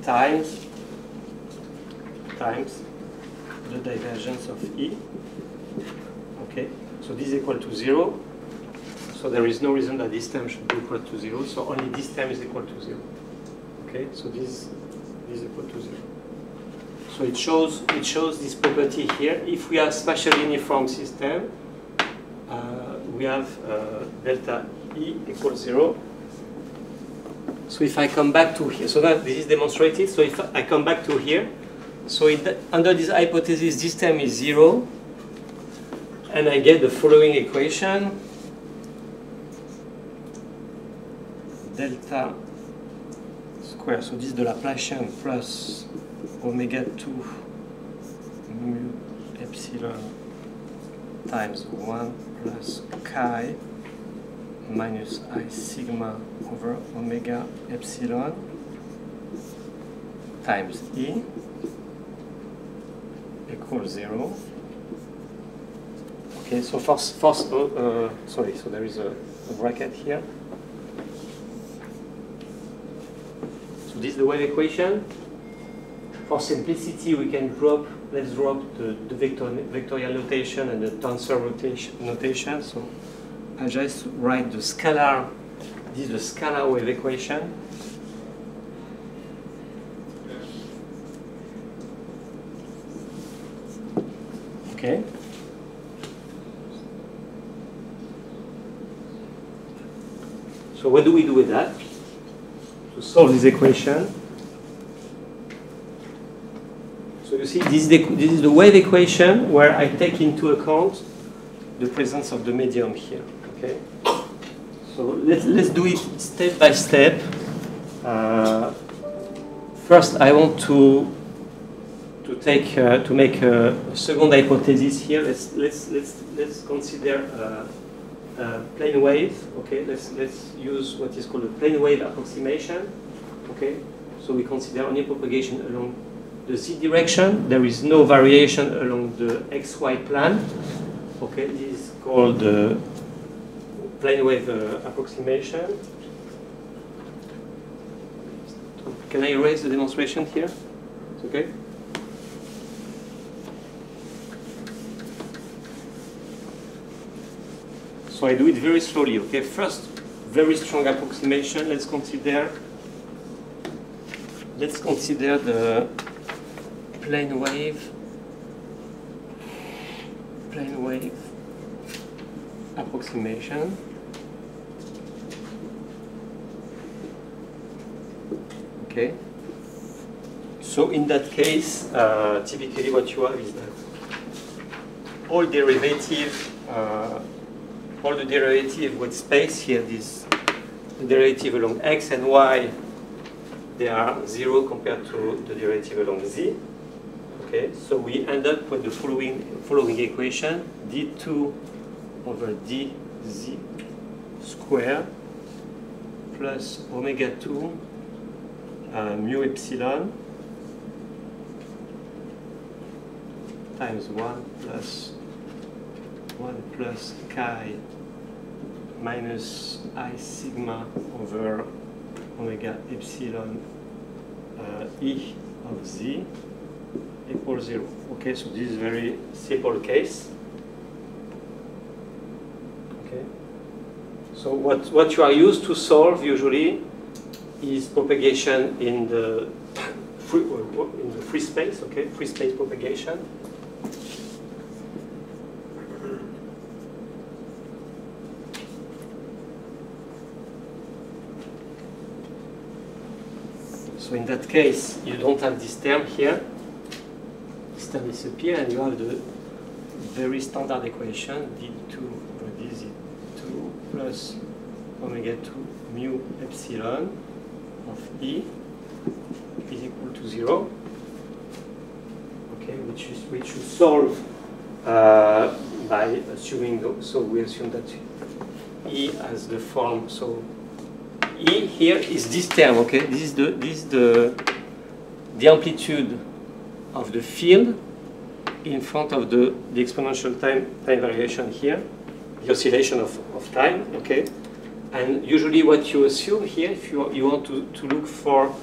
times the divergence of E, okay. So this is equal to 0. So there is no reason that this term should be equal to 0. So only this term is equal to 0. Okay. So this is equal to 0. So it shows this property here. If we have spatially uniform system, we have delta E equals 0. So if I come back to here, so that this is demonstrated. So if I come back to here, so under this hypothesis, this term is 0. And I get the following equation. Delta square, so this is the Laplacian plus omega 2 mu epsilon times 1 plus chi minus I sigma over omega epsilon times E equals 0. Okay, so sorry, so there is a bracket here. So this is the wave equation. For simplicity, we can let's drop the vectorial notation and the tensor notation. So I just write the scalar, this is the scalar wave equation. Okay. So what do we do with that? To solve this equation. So you see, this is the wave equation where I take into account the presence of the medium here. Okay. So let's do it step by step. First, I want to make a second hypothesis here. Let's consider plane wave. Okay, let's use what is called a plane wave approximation. Okay, so we consider only propagation along the z direction. There is no variation along the xy plane. Okay, this is called the plane wave approximation. Can I erase the demonstration here? It's okay. So I do it very slowly, okay? First, very strong approximation. Let's consider the plane wave approximation. Okay. So in that case, typically what you have is that all the derivative with space here, this derivative along x and y, they are 0 compared to the derivative along z. Okay, so we end up with the following equation: d2 over dz square plus omega 2 mu epsilon times 1 plus chi minus I sigma over omega epsilon E of z equals 0. Okay, so this is a very simple case. Okay, so what you are used to solve usually is propagation in the free space. Okay, free space propagation. So in that case, you don't have this term here. This term disappears, and you have the very standard equation d2 over dz2 plus omega 2 mu epsilon of E is equal to 0. Okay, which you solve by assuming, so we assume that E has the form, so E here is this term, okay? This is the amplitude of the field in front of the exponential time variation here, the oscillation of time, okay? And usually what you assume here, if you want to look for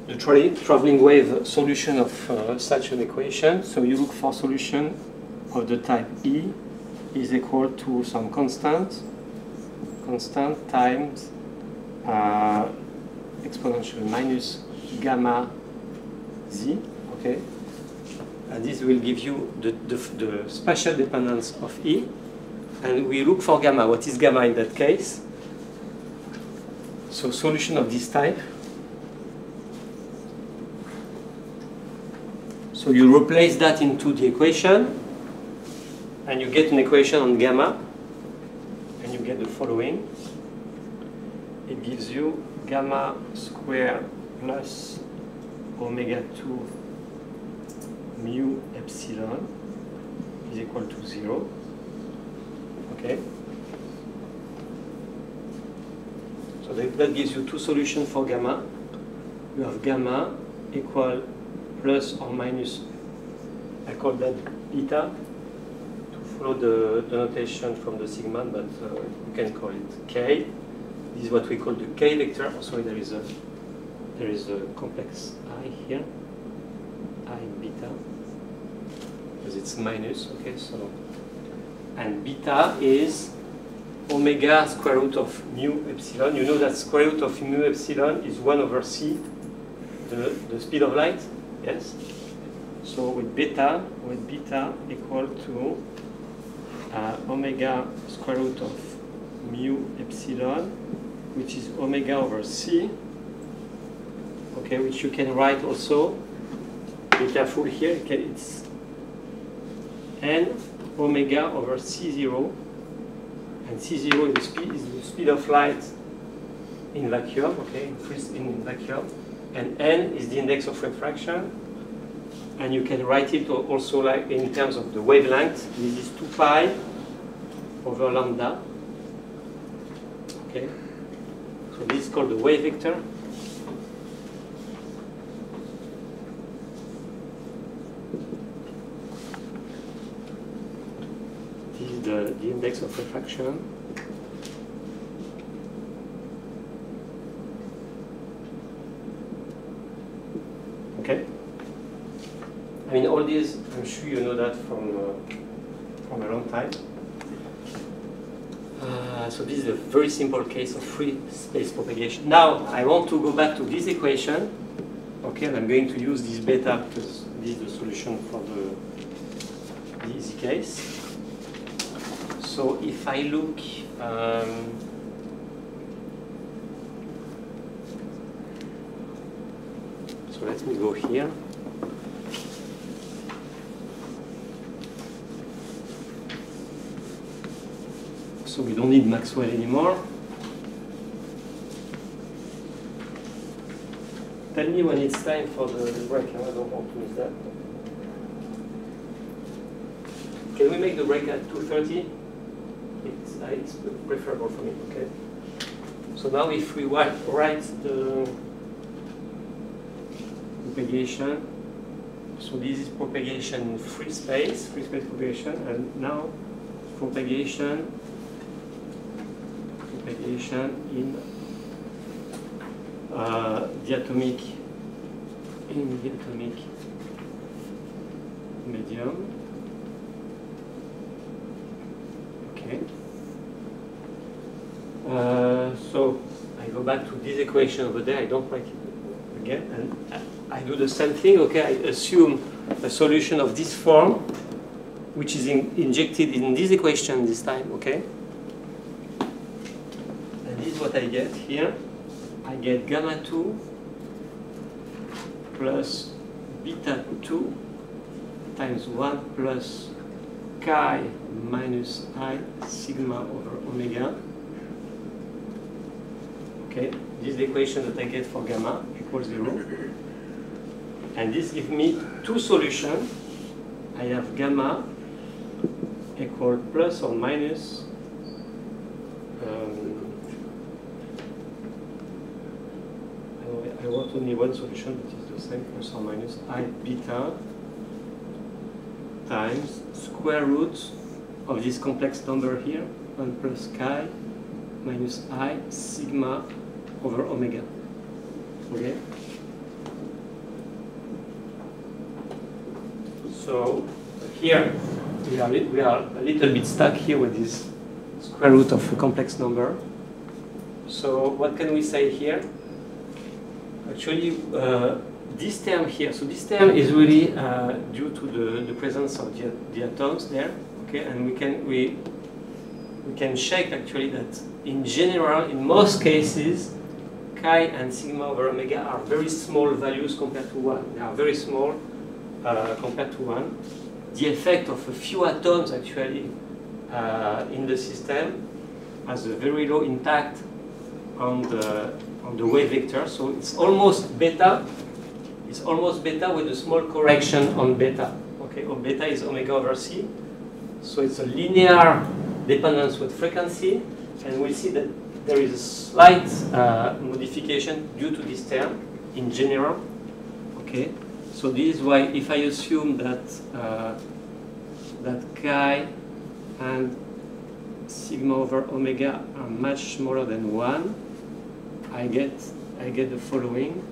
the traveling wave solution of such an equation, so you look for solution of the type E is equal to some constant times exponential minus gamma z, okay? And this will give you the spatial dependence of E. And we look for gamma. What is gamma in that case? So solution of this type. So you replace that into the equation, and you get an equation on gamma, and you get the following. It gives you gamma squared plus omega 2 mu epsilon is equal to 0. Okay. So that gives you two solutions for gamma. You have gamma equal plus or minus, I call that beta, to follow the notation from the sigma, but you can call it k. This is what we call the k vector. Oh, sorry, there is a complex I here, I beta, because it's minus, okay, so. And beta is omega square root of mu epsilon. You know that square root of mu epsilon is 1 over c, the speed of light, yes? So with beta equal to omega square root of mu epsilon, which is omega over c, okay, which you can write also, be careful here, it's n omega over c0, and c0 is the speed of light in vacuum, okay, in vacuum, and n is the index of refraction, and you can write it also like in terms of the wavelength. This is 2 pi over lambda, okay, so this is called the wave vector. The index of refraction. Okay. I mean, all these, I'm sure you know that from a long time. So this is a very simple case of free space propagation. Now, I want to go back to this equation. Okay, and I'm going to use this beta because this is the solution for the easy case. So if I look, so let me go here. So we don't need Maxwell anymore. Tell me when it's time for the break. I don't want to miss that. Can we make the break at 2:30? It's preferable for me, okay? So now if we write the propagation, so this is propagation in free space propagation, and now propagation in the atomic medium. Okay. So I go back to this equation over there. I don't write it again, and I do the same thing. Okay, I assume a solution of this form, which is injected in this equation this time. Okay, and this is what I get here. I get gamma 2 plus beta 2 times 1 plus chi minus I sigma over omega Okay, this is the equation that I get for gamma equals 0. And this gives me two solutions. I have gamma equal plus or minus I want only one solution that is the same, plus or minus I beta times square root of this complex number here, 1 plus chi minus I sigma over omega. Okay? So here we are a little bit stuck here with this square root of a complex number. So what can we say here? Actually, this term here, so this term is really due to the presence of the atoms there, okay, and we can check actually that in general, in most cases, chi and sigma over omega are very small values compared to 1. They are very small compared to 1. The effect of a few atoms actually in the system has a very low impact on the wave vector, so it's almost beta. It's almost beta with a small correction on beta. Okay, or beta is omega over c, so it's a linear dependence with frequency, and we'll see that there is a slight modification due to this term in general. Okay, so this is why if I assume that that chi and sigma over omega are much smaller than 1, I get the following.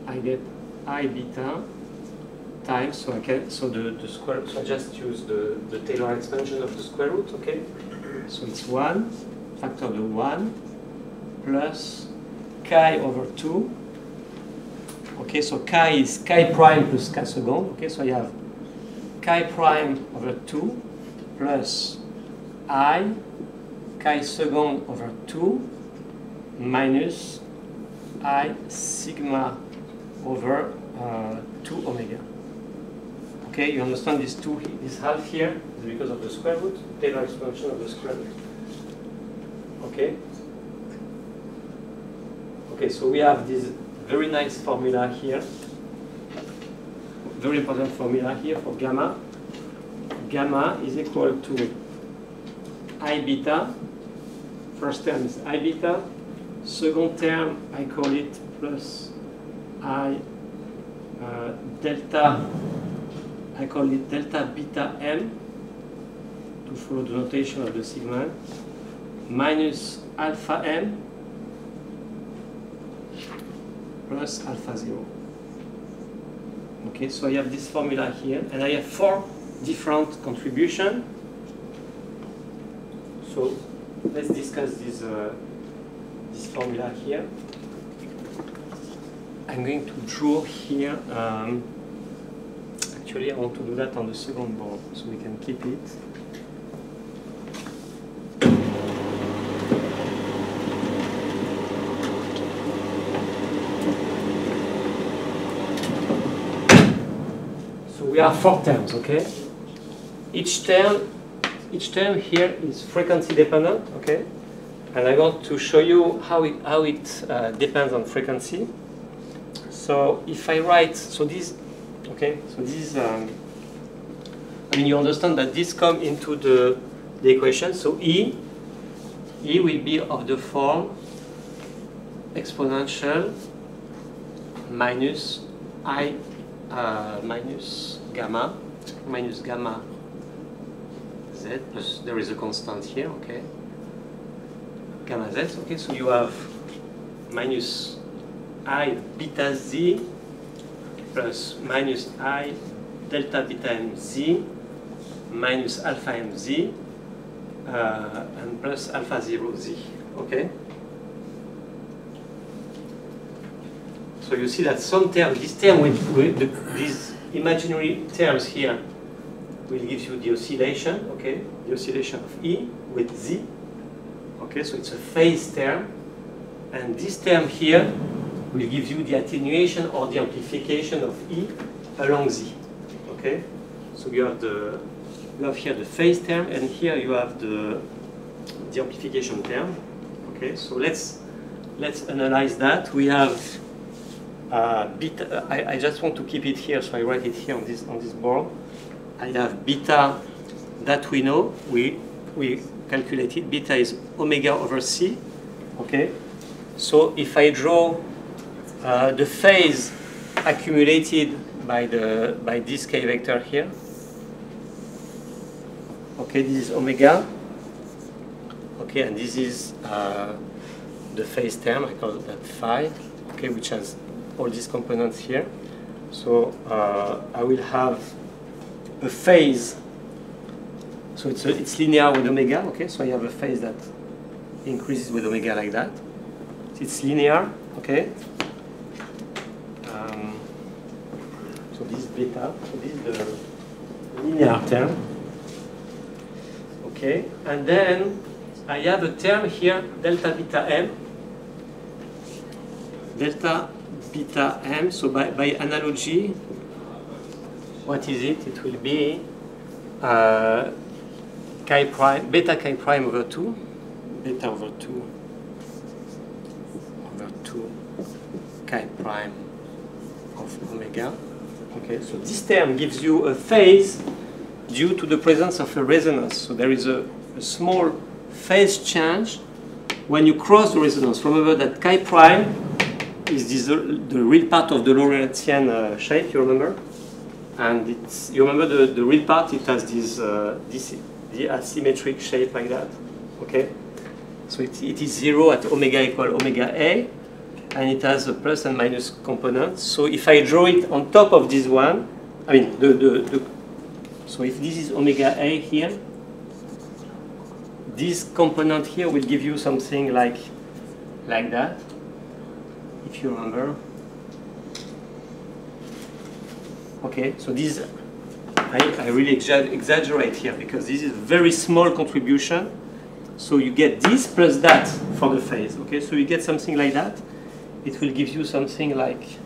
I get I beta times, so the square, so I just use the Taylor expansion of the square root, okay? So it's 1, factor of 1, plus chi over 2. Okay, so chi is chi prime plus chi second. Okay, so I have chi prime over 2 plus I chi second over 2 minus I sigma over 2 omega. Okay, you understand this half here is because of the square root, Taylor expansion of the square root. Okay? Okay, so we have this very nice formula here, very important formula here for gamma. Gamma is equal to I beta. First term is I beta. Second term, I call it plus I delta. I call it delta beta m to follow the notation of the sigma, minus alpha m plus alpha 0. Okay, so I have this formula here, and I have 4 different contributions. So let's discuss this formula here. I'm going to draw here. Actually, I want to do that on the second board, so we can keep it. So we have 4 terms, okay? Each term here is frequency dependent, okay? And I want to show you how it depends on frequency. So if I write, so this, okay, so this, I mean, you understand that this comes into the equation. So E will be of the form exponential minus I minus gamma z plus, there is a constant here, okay, gamma z, okay, so you have minus I beta z plus minus I delta beta m z minus alpha m z and plus alpha 0 z, okay? So you see that some term, this term with these imaginary terms here will give you the oscillation, okay? The oscillation of E with Z, okay? So it's a phase term, and this term here will give you the attenuation or the amplification of E along Z, okay? So you have here the phase term, and here you have the amplification term. Okay, so let's analyze that. We have beta. I just want to keep it here, so I write it here on this board. I have beta that we know. We calculated. Beta is omega over c. Okay, so if I draw the phase accumulated by this k vector here. Okay, this is omega. Okay, and this is the phase term. I call that phi. Okay, which has all these components here. So I will have a phase. So it's linear with omega. Okay, so I have a phase that increases with omega like that. It's linear. Okay. So this is beta. So this is the linear term. Okay, and then I have a term here, delta beta m. Delta beta m. So by analogy, what is it? It will be chi prime, beta chi prime over 2, beta over 2 over 2 chi prime of omega. Okay, so this term gives you a phase due to the presence of a resonance. So there is a small phase change when you cross the resonance. Remember that chi prime is the real part of the Lorentzian shape, you remember? And you remember the real part, it has this the asymmetric shape like that. Okay? So it is 0 at omega equal omega a, and it has a plus and minus components. So if I draw it on top of this one, I mean so if this is omega a here, this component here will give you something like that, if you remember. Okay, so this, I really exaggerate here because this is a very small contribution. So you get this plus that for the phase. Okay, so you get something like that. It will give you something like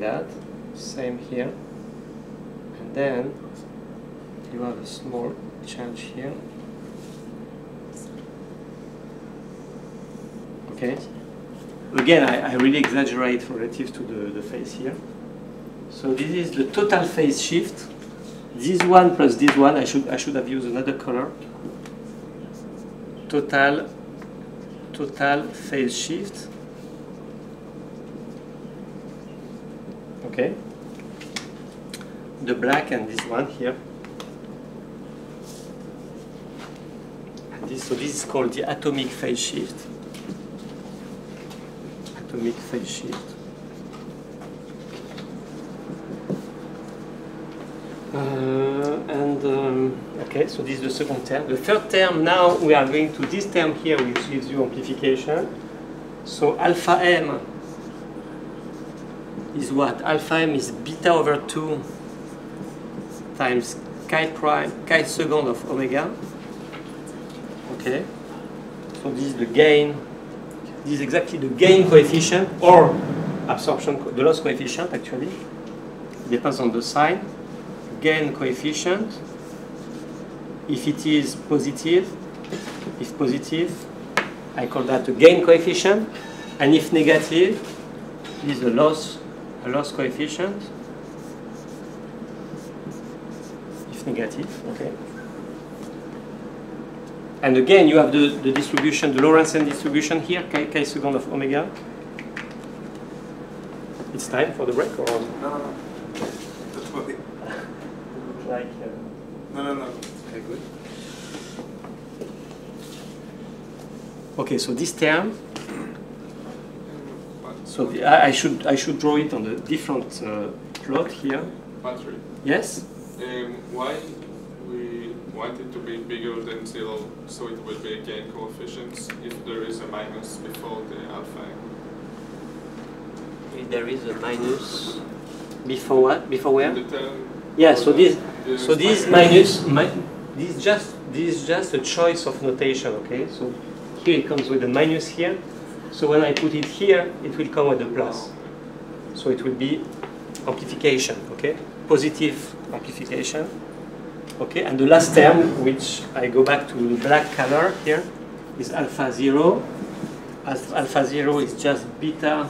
that. Same here. And then you have a small change here. Okay. Again, I really exaggerate relative to the phase here. So this is the total phase shift. This one plus this one, I should have used another color. Total phase shift. Okay. The black and this one here. And so this is called the atomic phase shift. Atomic phase shift. Okay, so this is the second term. The third term, now we are going to this term here, which gives you amplification. So alpha m is what? Alpha m is beta over 2 times chi second of omega. Okay, so this is the gain. This is exactly the gain coefficient or absorption, the loss coefficient actually. It depends on the sign. Gain coefficient. If it is positive, I call that a gain coefficient. And if negative, it is a loss coefficient. If negative, okay. And again, you have the distribution, the Lorentzian distribution here, chi second of omega. It's time for the break, or? No. That's what it... Like, No. okay, good. Okay, so this term. So I should draw it on a different plot here. Patrick. Yes. Why we want it to be bigger than 0, so it will be a gain coefficient if there is a minus before the alpha? If there is a minus before what? Before where? The term. Yeah. So this minus. This is just a choice of notation. Okay. So here it comes with a minus here. So when I put it here, it will come with a plus. So it will be amplification. Okay. Positive amplification. Okay, and the last term, which I go back to the black color here, is alpha 0. Alpha 0 is just beta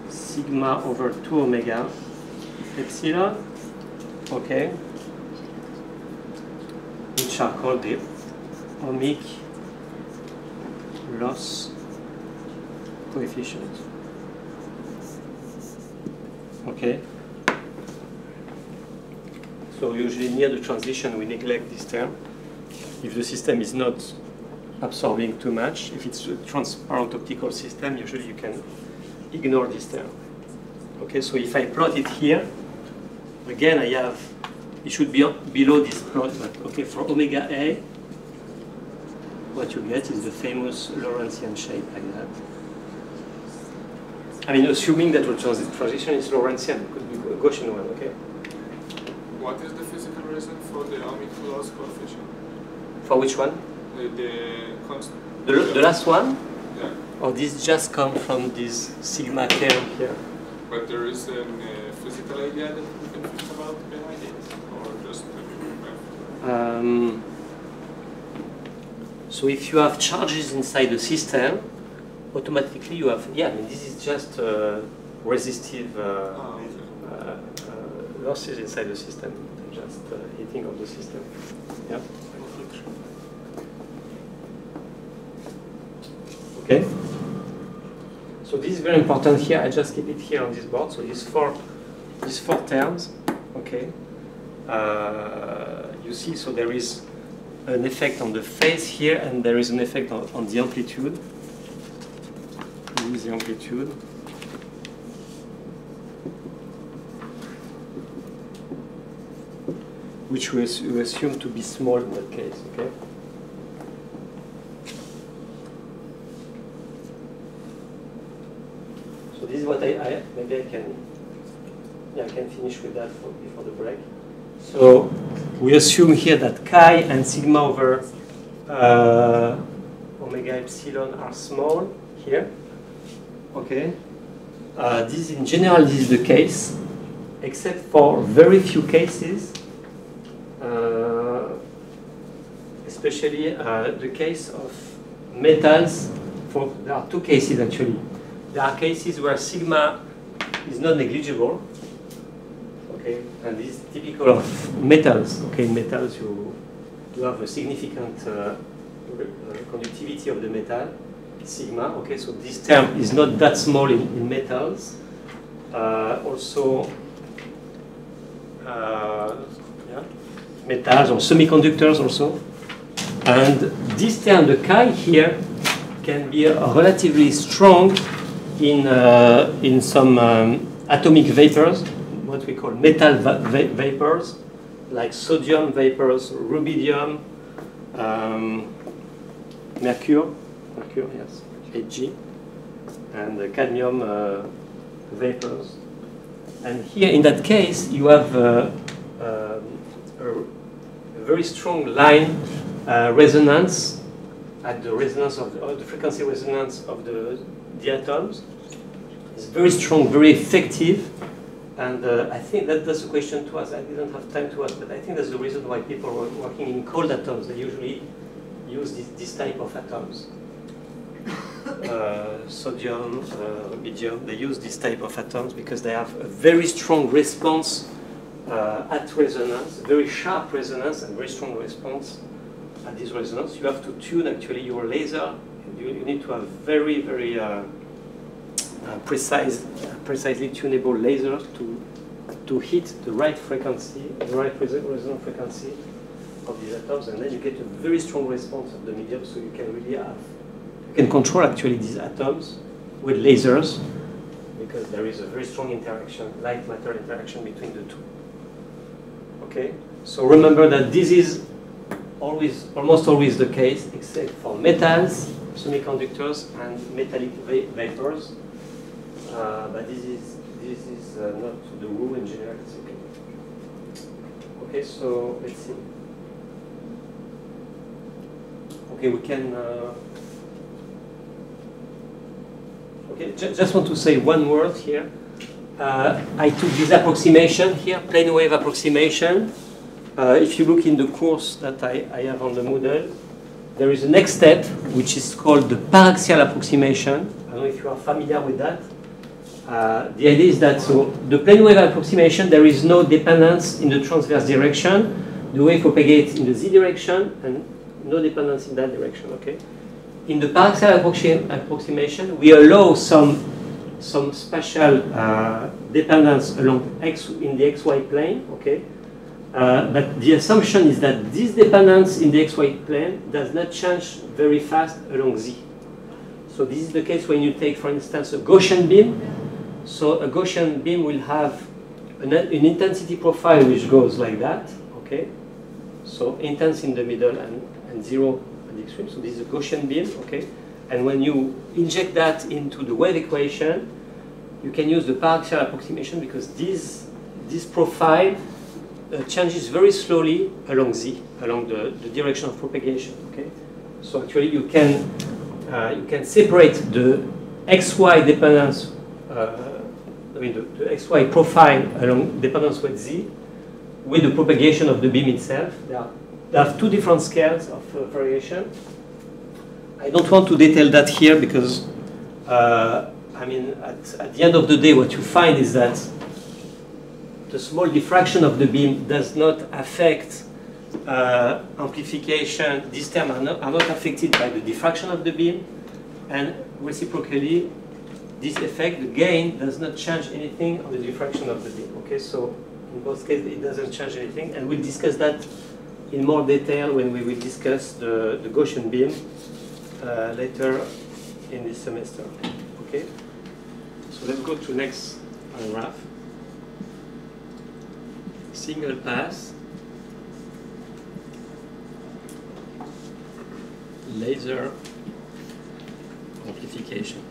sigma over 2 omega epsilon, okay, which are called the ohmic loss coefficient. Okay. So usually near the transition we neglect this term. If the system is not absorbing too much, if it's a transparent optical system, usually you can ignore this term. Okay, so if I plot it here, again I have, it should be below this plot, but okay, for omega A, what you get is the famous Lorentzian shape like that. I mean, assuming that the transition is Lorentzian, it could be a Gaussian one, okay? What is the physical reason for the ohmic loss coefficient? For which one? The constant. The last one? Yeah. Or this just comes from this sigma term here? But there is a physical idea that we can think about behind it, or just so if you have charges inside the system, automatically you have, yeah, I mean, this is just resistive losses inside the system, just heating of the system. Yeah. Okay. So this is very important here. I just keep it here on this board. So these four terms. Okay. You see, so there is an effect on the phase here, and there is an effect on the amplitude. This is the amplitude. Which we assume to be small in that case, okay? So this is what maybe I can finish with that before the break. So we assume here that chi and sigma over omega epsilon are small here, okay? This in general, this is the case, except for very few cases. Especially the case of metals. There are two cases actually. There are cases where sigma is not negligible. Okay, and this is typical of metals. Okay, in metals you have a significant conductivity of the metal, sigma. Okay, so this term is not that small in metals. Also. Metals or semiconductors also. And this term, the chi here, can be relatively strong in some atomic vapors, what we call metal vapors, like sodium vapors, rubidium, mercury, yes, Hg, and cadmium vapors. And here, in that case, you have a very strong line resonance at the resonance of the frequency resonance of the atoms. It's very strong, very effective, and I think that's the question to ask. I didn't have time to ask, but I think that's the reason why people are working in cold atoms. They usually use this type of atoms. Sodium, rubidium, they use this type of atoms because they have a very strong response at resonance, very sharp resonance and very strong response at this resonance. You have to tune actually your laser. You need to have very, very precisely tunable lasers to hit the right frequency, the right resonant frequency of these atoms, and then you get a very strong response of the medium, so you can really have, you can control actually these atoms with lasers, because there is a very strong interaction, light-matter interaction between the two. Okay, so remember that this is almost always the case, except for metals, semiconductors, and metallic vapors. But this is not the rule in general. It's okay. Okay, so let's see. Okay, we can. Okay, just want to say one word here. I took this approximation here, plane wave approximation, if you look in the course that I have on the Moodle, there is a next step, which is called the paraxial approximation. I don't know if you are familiar with that. The idea is that, so the plane wave approximation, there is no dependence in the transverse direction. The wave propagates in the z direction, and no dependence in that direction, okay? In the paraxial approximation, we allow some spatial dependence along in the xy plane, okay? But the assumption is that this dependence in the xy plane does not change very fast along z. So this is the case when you take, for instance, a Gaussian beam. So a Gaussian beam will have an intensity profile which goes like that, okay? So intense in the middle and zero at the extreme. So this is a Gaussian beam, okay? And when you inject that into the wave equation, you can use the paraxial approximation because this profile changes very slowly along z, along the direction of propagation, okay? So actually you can separate the xy dependence, the xy profile along dependence with z with the propagation of the beam itself. There are two different scales of variation. I don't want to detail that here because, I mean, at the end of the day, what you find is that the small diffraction of the beam does not affect amplification. These terms are not affected by the diffraction of the beam, and reciprocally, this effect, the gain, does not change anything on the diffraction of the beam. Okay, so in both cases, it doesn't change anything, and we'll discuss that in more detail when we will discuss the Gaussian beam later in this semester. Okay, so let's go to next paragraph. Single pass laser amplification.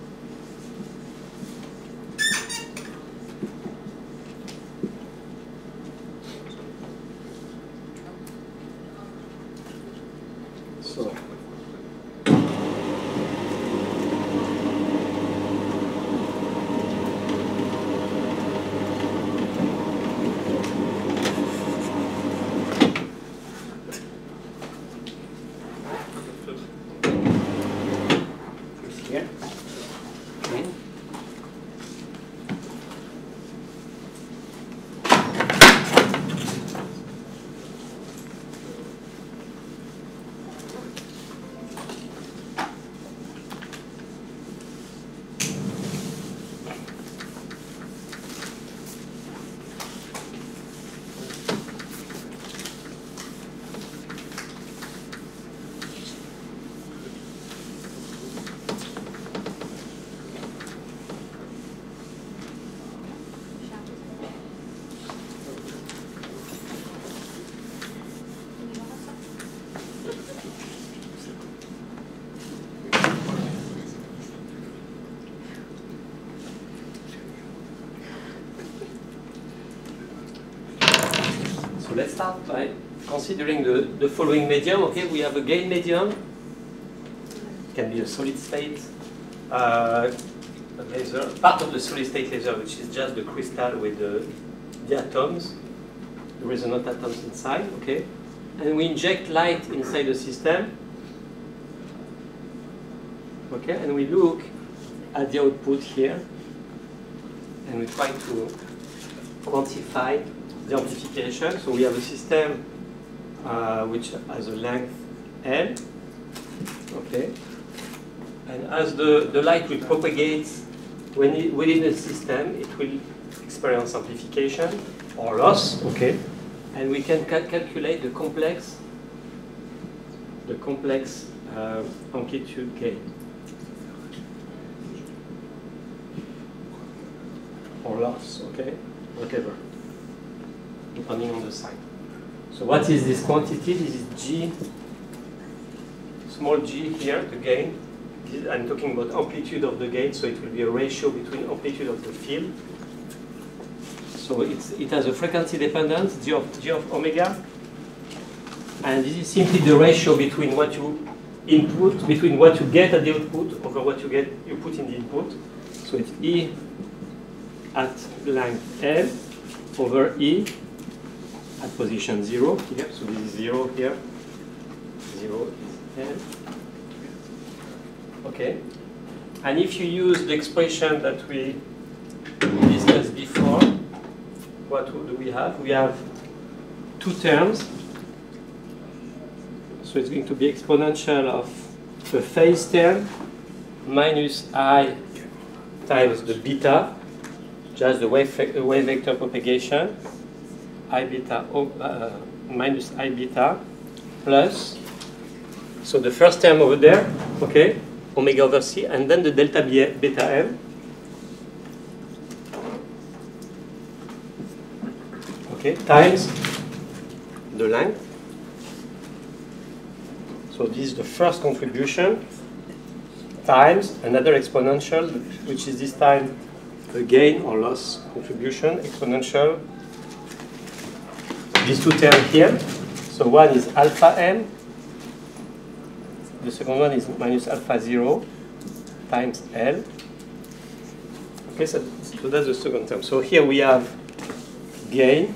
Let's start by considering the following medium. Okay, we have a gain medium. It can be a solid state laser, part of the solid state laser, which is just the crystal with the atoms, the resonant atoms inside. Okay, and we inject light inside the system. Okay, and we look at the output here, and we try to quantify the amplification. So we have a system which has a length L, okay, and as the light will propagate within the system, it will experience amplification or loss, okay, and we can calculate the complex amplitude gain or loss, okay, whatever, depending on the sign. So what is this quantity? This is G, small g here, the gain. I'm talking about amplitude of the gain, so it will be a ratio between amplitude of the field. So it has a frequency dependence, G of omega. And this is simply the ratio between what you input, between what you get at the output over what you put in the input. So it's E at length L over E at position 0 here. So this is 0 here. 0 is L. Okay. And if you use the expression that we discussed before, what do we have? We have two terms. So it's going to be exponential of the phase term minus I times the beta, just the wave vector propagation, I beta minus I beta plus, so the first term over there, okay, omega over c, and then the delta beta m, okay, times the length. So this is the first contribution times another exponential, which is this time a gain or loss contribution exponential. These two terms here. So one is alpha m. The second one is minus alpha 0 times L. Okay, so that's the second term. So here we have gain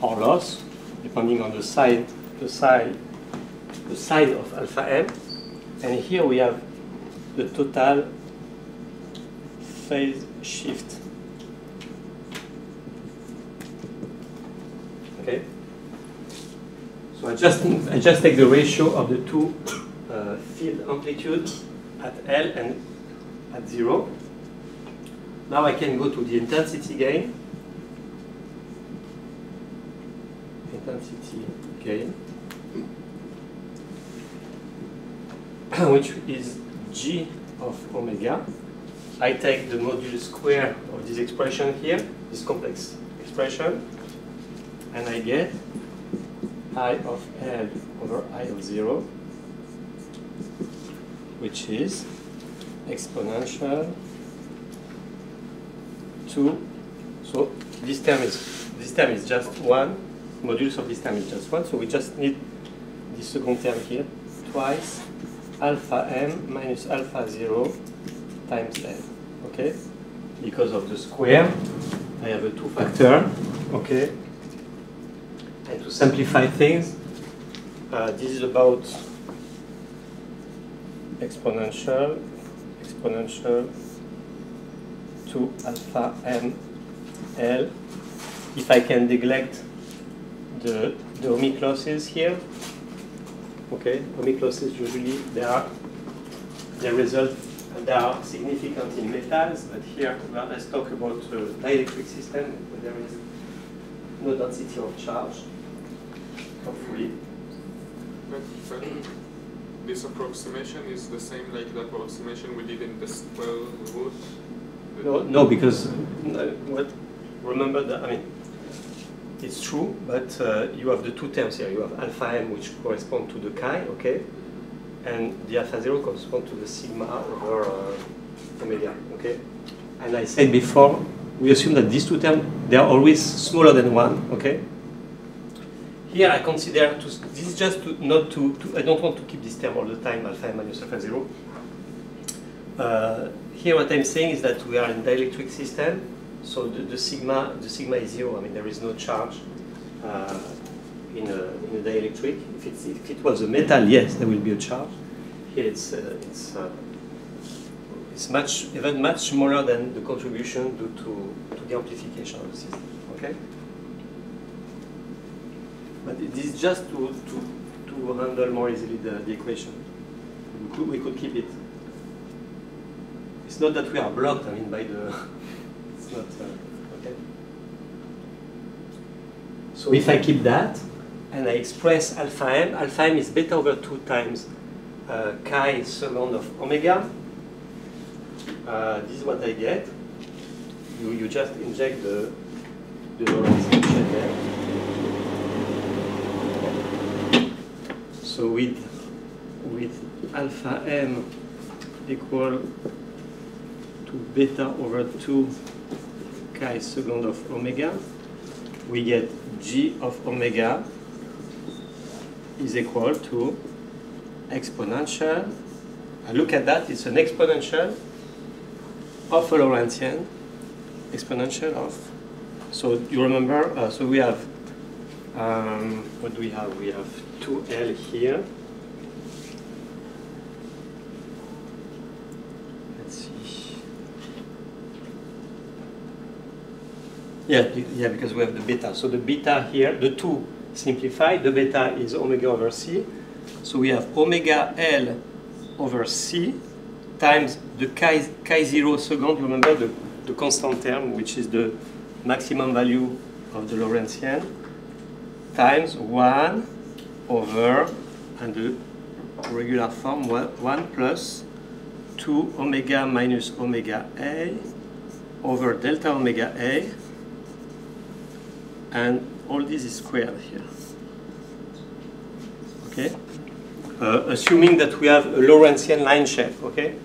or loss, depending on the side of alpha m. And here we have the total phase shift. Okay. So I just take the ratio of the two field amplitudes at L and at 0. Now I can go to the intensity gain. Intensity gain, which is G of omega. I take the modulus square of this expression here, this complex expression, and I get I of L over I of 0, which is exponential to, so this term is just 1, modulus of this term is just 1, so we just need the second term here, twice alpha m minus alpha 0 times L, okay? Because of the square, I have a 2 factor, okay? And to simplify things, this is about exponential to alpha m L. If I can neglect the ohmic losses here, okay, ohmic losses usually they are significant in metals, but here let's talk about dielectric system where there is no density of charge, hopefully. But this approximation is the same like the approximation we did in the square root? No, because remember that, I mean, it's true, but you have the two terms here. You have alpha m, which correspond to the chi, okay? And the alpha 0 corresponds to the sigma over omega, okay? And I said before, we assume that these two terms, they are always smaller than 1, okay? Here I consider, this is just I don't want to keep this term all the time, alpha m minus alpha 0. Here what I'm saying is that we are in dielectric system, so the sigma is 0. I mean, there is no charge in a dielectric. If it was a metal, yes, there will be a charge. Here it's even much smaller than the contribution due to the amplification of the system. Okay. But this is just to handle more easily the equation. We could keep it. It's not that we are blocked. I mean, by the. It's not okay. So if I keep that and I express alpha m is beta over 2 times chi second of omega. This is what I get. You just inject the Lorentz function there. So with alpha m equal to beta over 2 chi second of omega, we get g of omega is equal to exponential. Look at that, it's an exponential of a Lorentzian, exponential of So you remember, so we have, what do we have? We have 2L here. Let's see. Yeah, because we have the beta. So the beta here, the 2 simplified, the beta is omega over C. So we have omega L over C times the chi0 second, you remember the constant term, which is the maximum value of the Lorentzian, times 1 over, and the regular form, 1 plus 2 omega minus omega A over delta omega A, and all this is squared here. Okay? Assuming that we have a Lorentzian line shape, okay?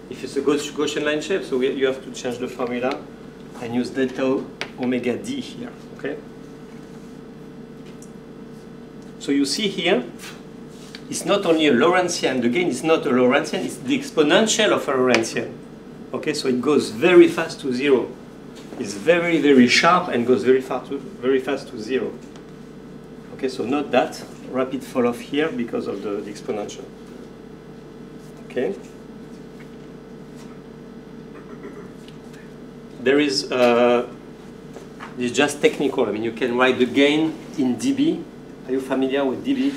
If it's a Gaussian line shape, so you have to change the formula and use delta omega D here, okay? So you see here, it's not only a Lorentzian, the gain is not a Lorentzian, it's the exponential of a Lorentzian. Okay, so it goes very fast to 0. It's very, very sharp and goes very fast to 0. Okay, so note that rapid fall off here because of the exponential. Okay. There is, it's just technical. I mean, you can write the gain in dB. Are you familiar with dB?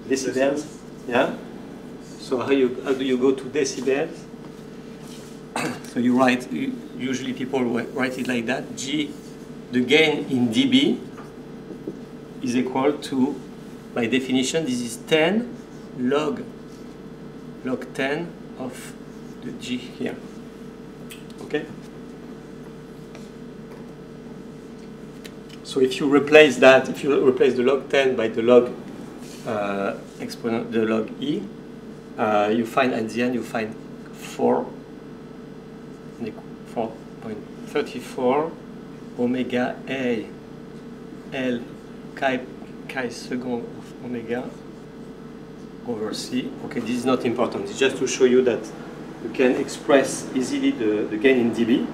Decibels? Yeah? So how do you go to decibels? So you write, usually people write it like that. G, the gain in dB is equal to, by definition, this is 10 log 10 of the G here. Okay? So if you replace that, if you replace the log 10 by the log exponent, the log E, you find at the end, you find 4.34 omega A L chi second of omega over C. Okay, this is not important. It's just to show you that you can express easily the gain in dB.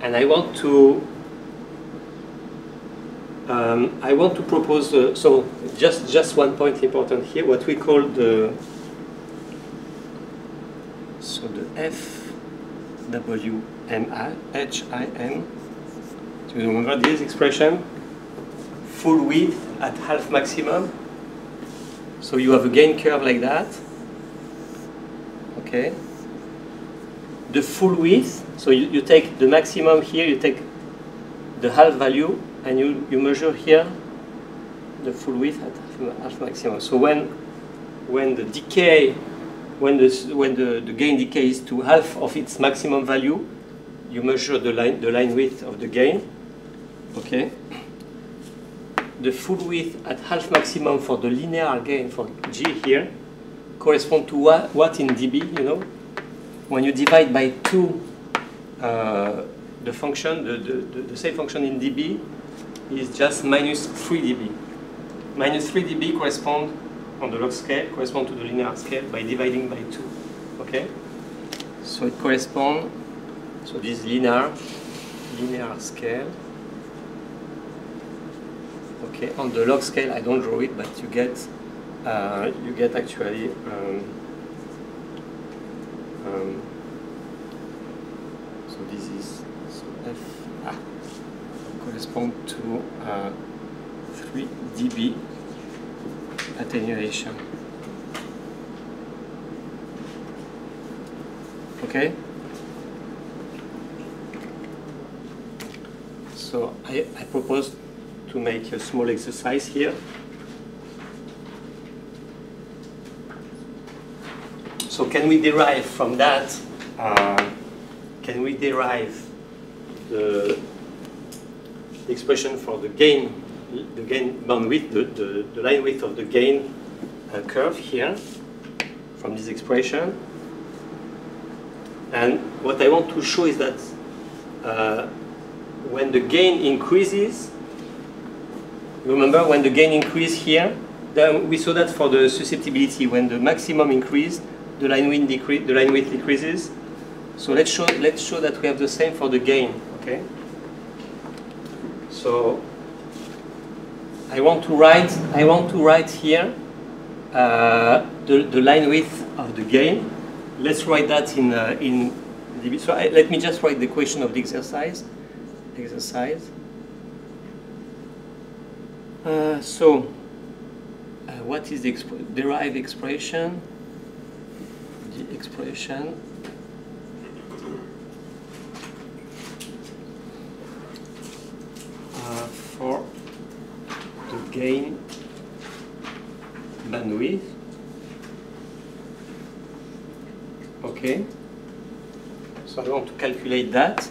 And I want to propose so just one point important here. What we call the FWMHIM. Do you remember this expression? Full width at half maximum. So you have a gain curve like that. Okay. The full width, so you take the maximum here, you take the half value, and you measure here the full width at half maximum. So when the decay, when the gain decays to half of its maximum value, you measure the line width of the gain. Okay. The full width at half maximum for the linear gain for G here correspond to what in dB, you know? When you divide by 2 the function, the same function in dB is just minus 3 dB. Minus 3 dB correspond on the log scale, correspond to the linear scale by dividing by 2. Okay? So it corresponds, so this linear scale. Okay, on the log scale I don't draw it, but you get actually so this is F correspond to 3 dB attenuation. Okay. So I propose to make a small exercise here. So can we derive from that? Can we derive the expression for the gain bandwidth, the line width of the gain curve here from this expression? And what I want to show is that when the gain increases, remember when the gain increases here, then we saw that for the susceptibility, when the maximum increased, the line width decreases. So let's show that we have the same for the gain. Okay. So I want to write here the line width of the gain. Let's write that in dB. So let me just write the equation of the exercise. What is the derived expression? The expression for the gain bandwidth. Okay. So I want to calculate that.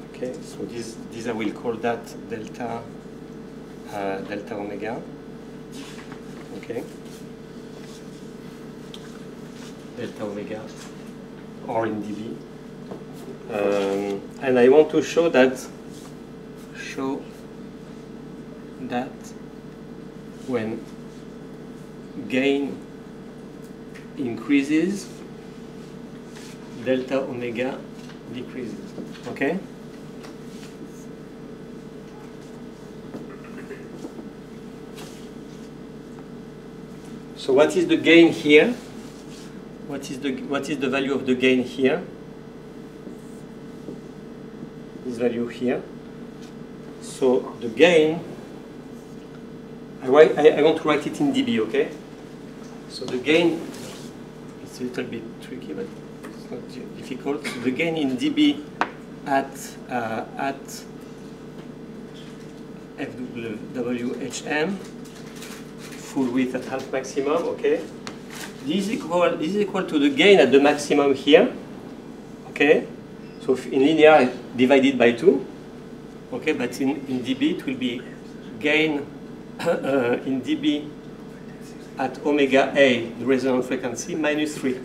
Okay. So this I will call that delta omega. Okay. Delta omega, or in dB. And I want to show that when gain increases, delta omega decreases. Okay? So what is the gain here? What is the value of the gain here? This value here. So the gain, I want to write it in dB, okay? So the gain, it's a little bit tricky, but it's not difficult. So the gain in dB at FWHM, full width at half maximum, okay? This is equal to the gain at the maximum here, okay? So in linear, divided by 2, okay? But in dB, it will be gain in dB at omega A, the resonant frequency, minus 3.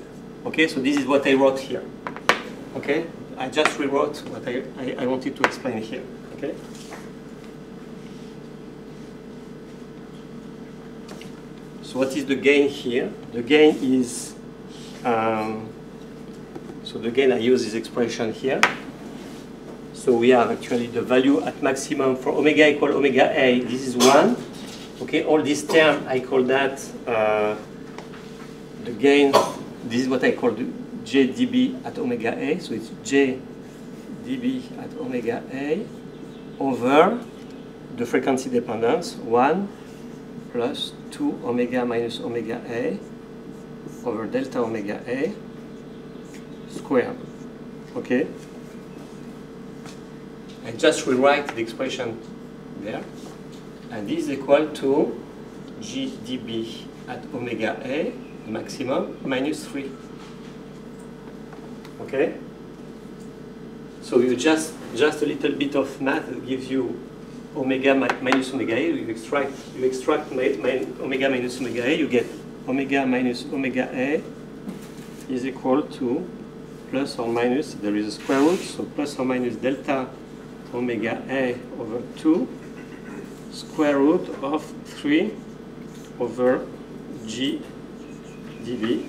Okay, so this is what I wrote here. Okay, I just rewrote what I wanted to explain here. Okay. So what is the gain here? The gain is, so the gain, I use this expression here. So we have actually the value at maximum for omega equal omega A, this is 1. Okay, all this term, I call that the gain, this is what I call the JdB at omega A, so it's JdB at omega A over the frequency dependence, 1 plus 2 omega minus omega A over delta omega A squared. Okay? I just rewrite the expression there. And this is equal to GdB at omega A, maximum, minus 3. Okay? So you just a little bit of math gives you omega minus omega A. You extract omega minus omega A, you get omega minus omega A is equal to plus or minus, there is a square root, so plus or minus delta omega A over 2 square root of 3 over G dB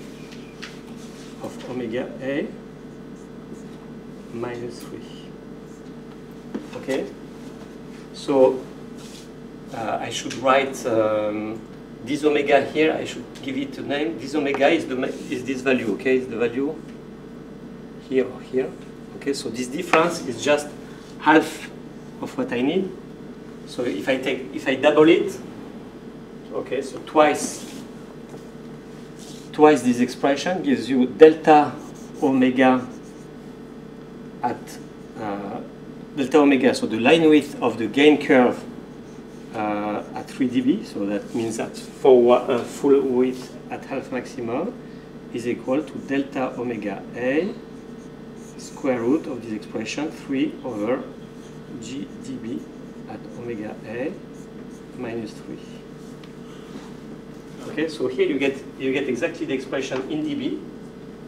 of omega A minus 3. Okay? So I should write this omega here, I should give it a name. This omega is this value, okay? Is the value here or here. Okay, so this difference is just half of what I need. So if I double it, okay, so twice this expression gives you delta omega at delta omega, so the line width of the gain curve at 3 dB, so that means that for full width at half maximum is equal to delta omega A square root of this expression 3 over G dB at omega A minus 3. Okay, so here you get exactly the expression in dB.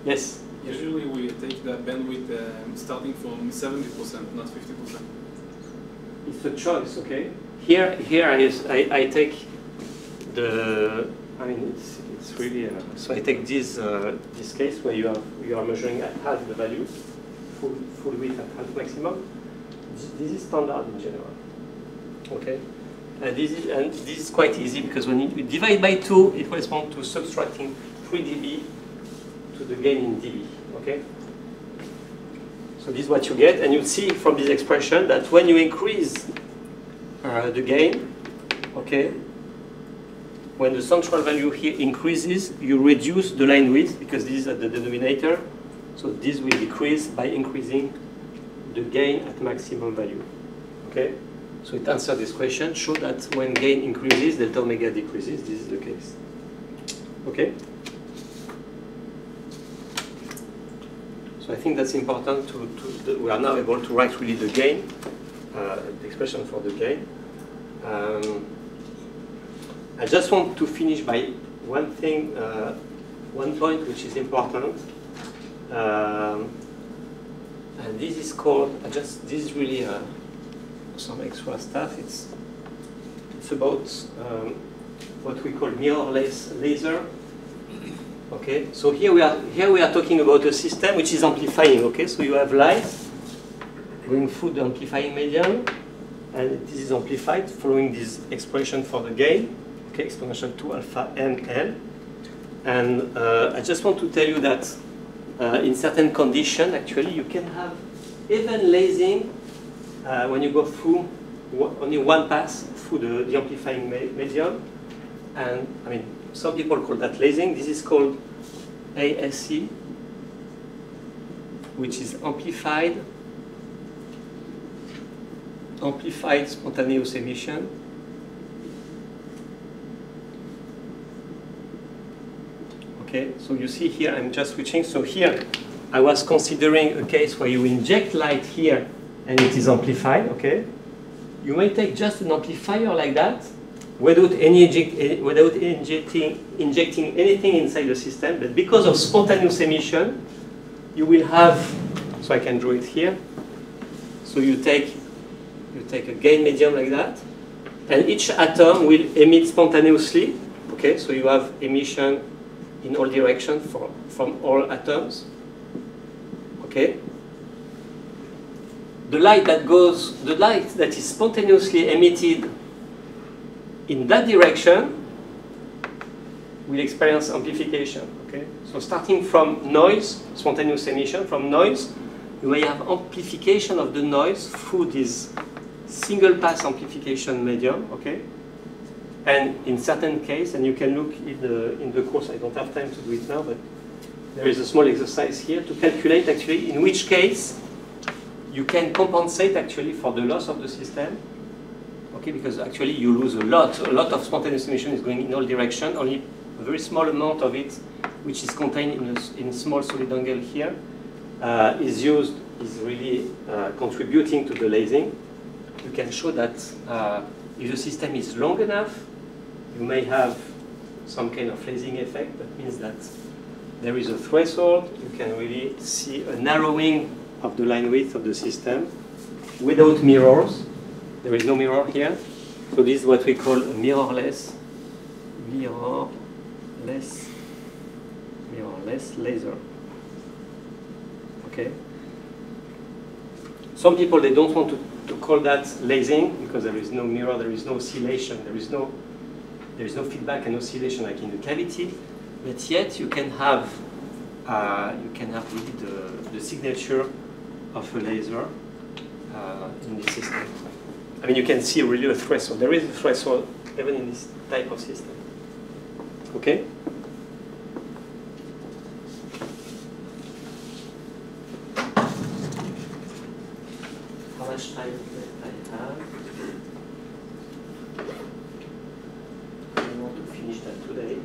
Yes? Usually we take the bandwidth starting from 70%, not 50%. It's a choice, okay? Here I take the I mean, it's really. So I take this case where you are measuring at half the value, full width at half maximum. This is standard in general. Okay, and this is quite easy because when you divide by 2, it corresponds to subtracting 3 dB to the gain in dB. Okay. So this is what you get, and you see from this expression that when you increase the gain, okay, when the central value here increases, you reduce the line width because this is at the denominator. So this will decrease by increasing the gain at maximum value. Okay? So it answers this question. Show that when gain increases, delta omega decreases. This is the case. Okay? So I think that's important we are now able to write really the gain, the expression for the gain. I just want to finish by one thing, one point which is important. And this is called, this is really some extra stuff. It's about what we call mirrorless laser. Okay, so here we are talking about a system which is amplifying. Okay, so you have light going through the amplifying medium, and this is amplified following this expression for the gain. Okay, exponential 2 alpha ml. And I just want to tell you that in certain conditions, actually, you can have even lasing when you go through only one pass through the amplifying medium. And I mean, some people call that lasing. This is called ASE, which is amplified spontaneous emission. Okay, so you see here, I'm just switching. So here, I was considering a case where you inject light here and it is amplified. Okay, you may take just an amplifier like that without injecting anything inside the system, but because of spontaneous emission, you will have. So I can draw it here. So you take a gain medium like that, and each atom will emit spontaneously. Okay, so you have emission in all directions from all atoms. Okay. The light that is spontaneously emitted in that direction will experience amplification. Okay. So starting from noise, spontaneous emission from noise, you may have amplification of the noise through this single pass amplification medium. Okay. And in certain cases, and you can look in the course, I don't have time to do it now, but there is a small exercise here to calculate actually in which case you can compensate actually for the loss of the system. Okay, because actually you lose a lot of spontaneous emission is going in all directions, only a very small amount of it, which is contained in a small solid angle here, is really contributing to the lasing. You can show that if the system is long enough, you may have some kind of lasing effect. That means that there is a threshold. You can really see a narrowing of the line width of the system without mirrors. There is no mirror here. So this is what we call a mirrorless laser. Okay. Some people, they don't want to call that lasing because there is no mirror, there is no oscillation, there is no feedback and oscillation like in the cavity. But yet you can have really the signature of a laser in this system. I mean, you can see really a threshold. There is a threshold even in this type of system. Okay. How much time do I have? I want to finish that today.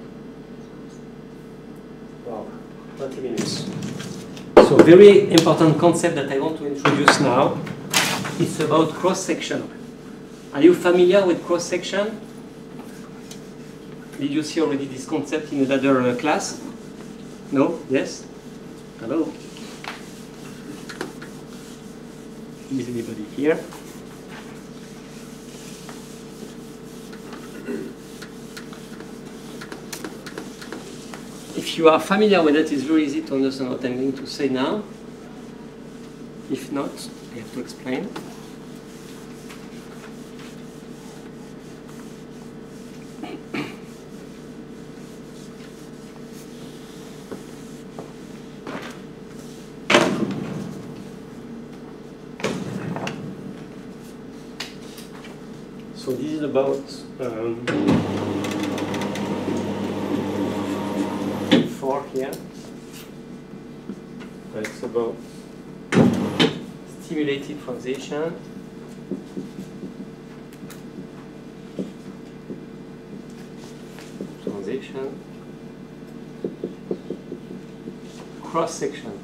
Wow, 20 minutes. So very important concept that I want to introduce now. It's about cross-section. Are you familiar with cross-section? Did you see already this concept in another class? No? Yes? Hello? Is anybody here? if you are familiar with it, it's very easy to understand what I'm going to say now. If not, I have to explain. So this is about 4 here. It's about stimulated transition. Cross section.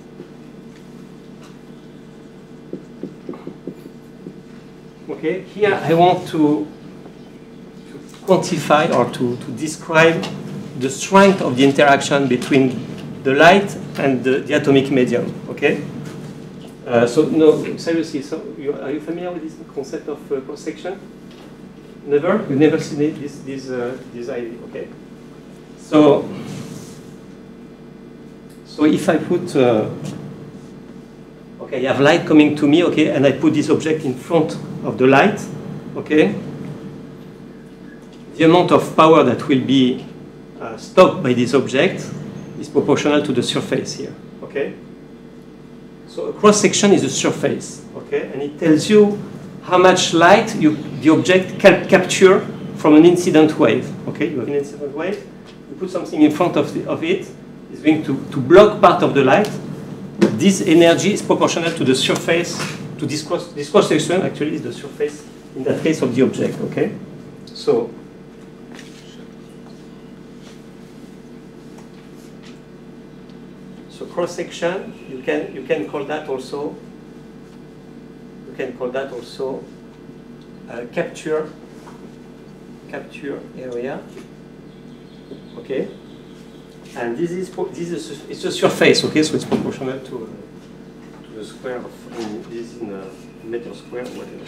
Okay, here I want to quantify or to describe the strength of the interaction between the light and the atomic medium. Okay, so no, seriously, so are you familiar with this concept of cross section? Never? You've never seen it, this idea? Okay. So if I put okay, you have light coming to me, okay, and I put this object in front of the light, okay, the amount of power that will be stopped by this object is proportional to the surface here, okay? So a cross-section is a surface, okay, and it tells you how much light the object can capture from an incident wave, okay? You have an incident wave, you put something in front of it, it's going to block part of the light. This energy is proportional to the surface, to this cross-section actually is the surface, in that case, of the object, okay? So cross-section, you can call that also, capture area, okay? And this is it's a surface, okay? So it's proportional to the square of this in a meter square, whatever.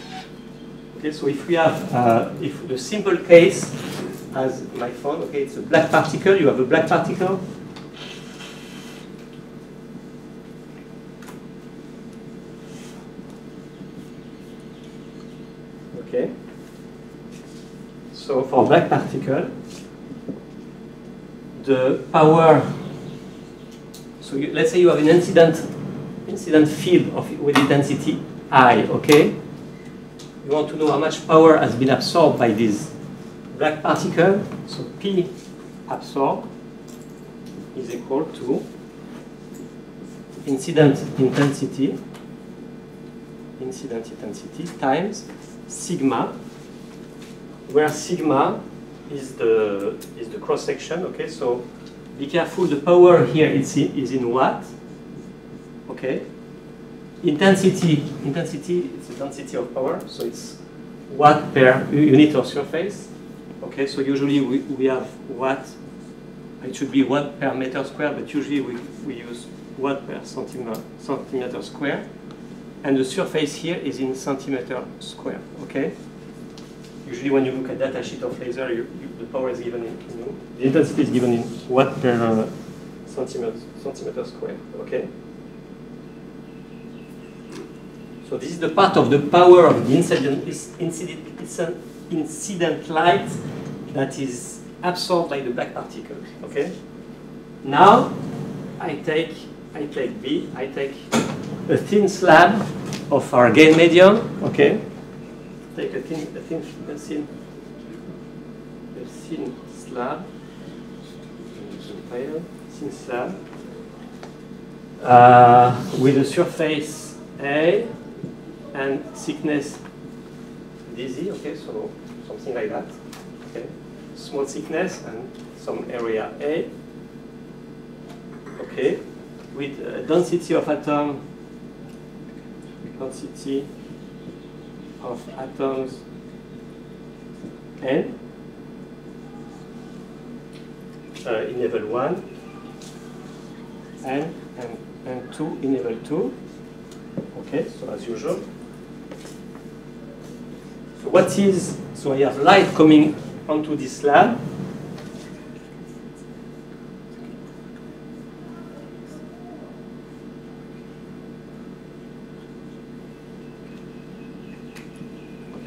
Okay, so if we have if the simple case as my phone, okay, it's a black particle. You have a black particle. Okay. So for black particle, the power. So let's say you have an incident field with intensity I. Okay. You want to know how much power has been absorbed by this black particle. So P absorbed is equal to incident intensity times sigma, where sigma is the cross section. Okay, so be careful. The power here is in watt. Okay, intensity it's the density of power, so it's watt per unit of surface. Okay, so usually we have watt. It should be watt per meter square, but usually we use watt per centimeter square. And the surface here is in centimeter square, okay? Usually when you look at data sheet of laser, the power is given in, the intensity is given in watt per centimeter square, okay? So this is the part of the power of the incident light that is absorbed by the black particles, okay? Now, I take a thin slab of our gain medium, okay? Take a thin slab, with a surface A and thickness dz, okay? So something like that, okay? Small thickness and some area A, okay? With density of atoms n in level 1 and 2 in level 2. Okay, so as usual. So I have light coming onto this slab.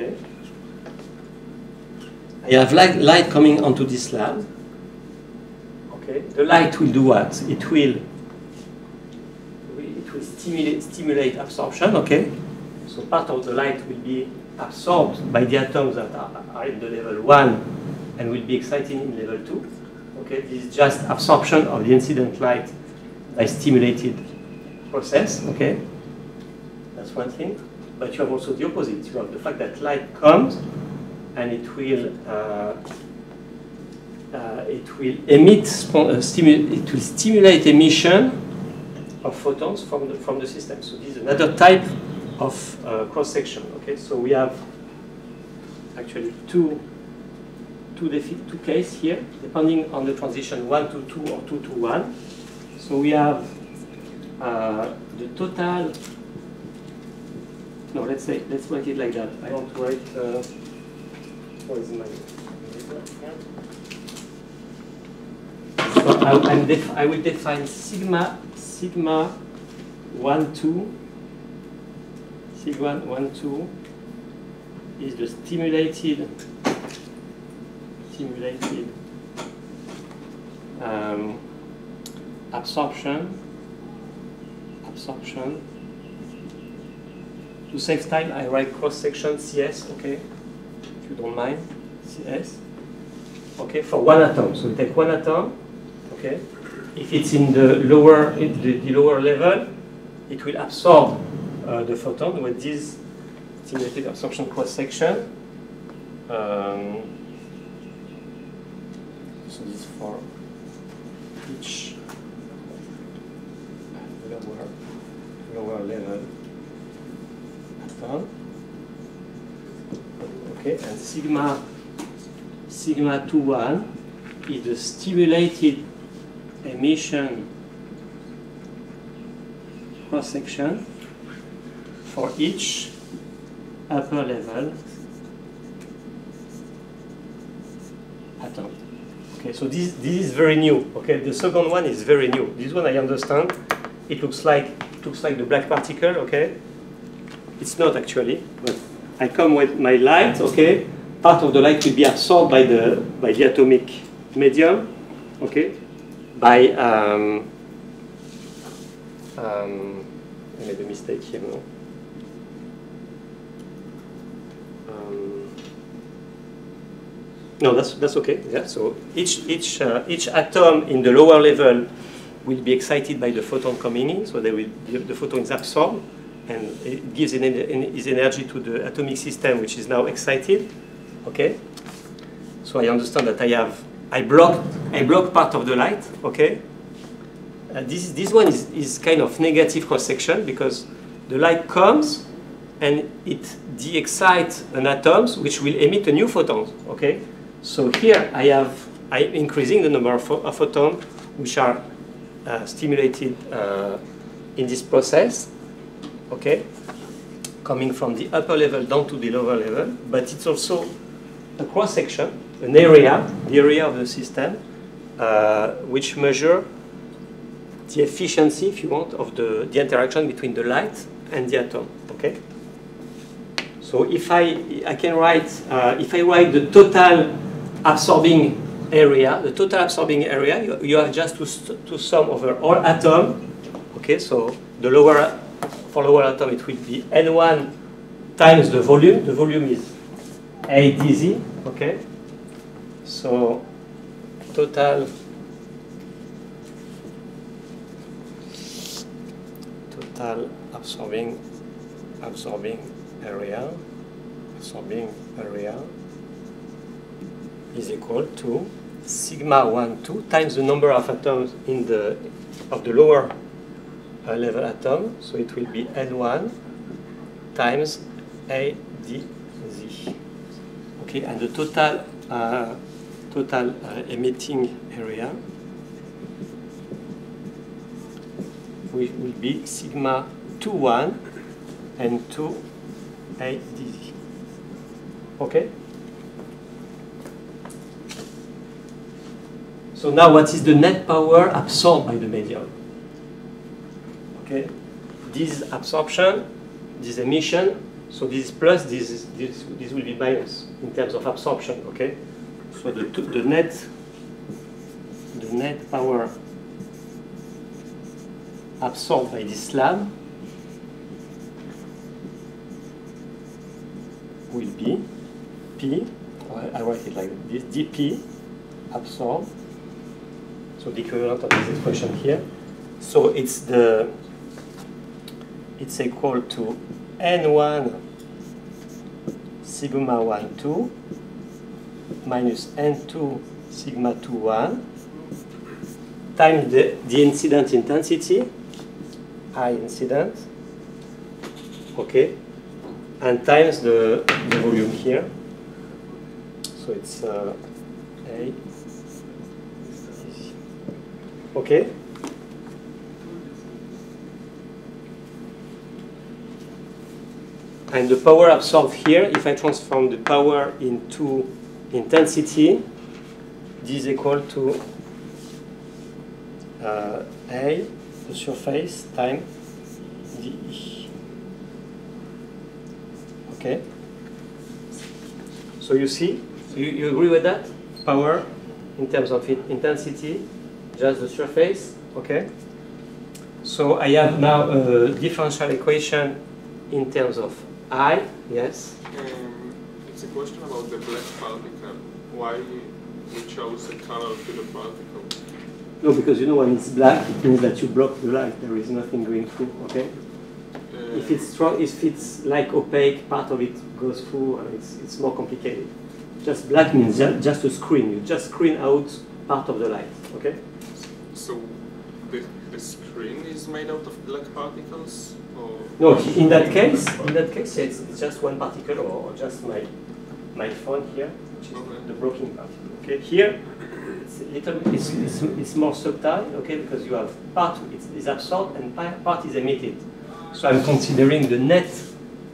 Okay. I have light coming onto this slab. Okay. The light will do what? It will stimulate absorption. Okay. So part of the light will be absorbed by the atoms that are in the level 1 and will be excited in level 2. Okay. This is just absorption of the incident light by stimulated process. Okay. That's one thing. But you have also the opposite. You have the fact that light comes and it will emit, it will stimulate emission of photons from the system. So this is another type of cross section. Okay, so we have actually two cases here, depending on the transition 1 to 2 or 2 to 1. So we have the total. No, let's write it like that. I want to write. What is my? So I will define sigma 1 2. Sigma 1 2 is the stimulated absorption. To save time, I write cross section CS. Okay, if you don't mind, CS. Okay, for one atom. So we take one atom. Okay, if it's in the lower level, it will absorb the photon with this stimulated absorption cross section. So this is for each lower level atom. Okay, and sigma 2 1 is the stimulated emission cross section for each upper level atom. Okay, so this is very new. Okay, the second one is very new. This one I understand. It looks like the black particle. Okay, it's not actually, but I come with my light. Okay, part of the light will be absorbed by the atomic medium. Okay, by I made a mistake here. No? No, that's okay. Yeah. So each atom in the lower level will be excited by the photon coming in. So the photon is absorbed, and it gives its energy to the atomic system, which is now excited. Okay. So I understand that I block part of the light. Okay. This one is kind of negative cross section because the light comes and it de-excites an atom which will emit a new photon. Okay. So here I'm increasing the number of photons which are stimulated in this process, okay, coming from the upper level down to the lower level, but it's also a cross section, an area, the area of the system, which measure the efficiency, if you want, of the interaction between the light and the atom, okay. So if I write the total absorbing area, you have just to sum over all atom. Okay, so for lower atom it will be N1 times the volume. The volume is A dz. Okay, so total absorbing area is equal to sigma 1 2 times the number of atoms of the lower level atom. So it will be N1 times A dz. Okay, and the total emitting area will be sigma 2 1 and 2 A dz. Okay. So now what is the net power absorbed by the medium? Okay, this absorption, this emission, So this is plus, this will be minus in terms of absorption, okay? So the net power absorbed by this slab will be P, I write it like this, dP absorbed, so the equivalent of this expression here. So it's equal to N1 sigma 1, 2 minus N2 sigma 2, 1 times the incident intensity, I incident, okay, and times the volume here. So it's A, okay. And the power absorbed here, if I transform the power into intensity, this is equal to A, the surface, times dE. Okay? So you see, you agree with that? Power in terms of intensity, just the surface, okay? So I have now a differential equation in terms of I, yes? It's a question about the black particle. Why we chose the color to the particle? No, because you know when it's black, it means that you block the light. There is nothing going through, okay? If it's strong, if it's like opaque, part of it goes through, and it's more complicated. Just black means just a screen. You just screen out part of the light, okay? So the screen is made out of black particles? Or no, in that case, it's just one particle, or just my phone here, which is the blocking particle. Okay, here it's more subtle, okay, because you have part is absorbed and part is emitted. So I'm considering the net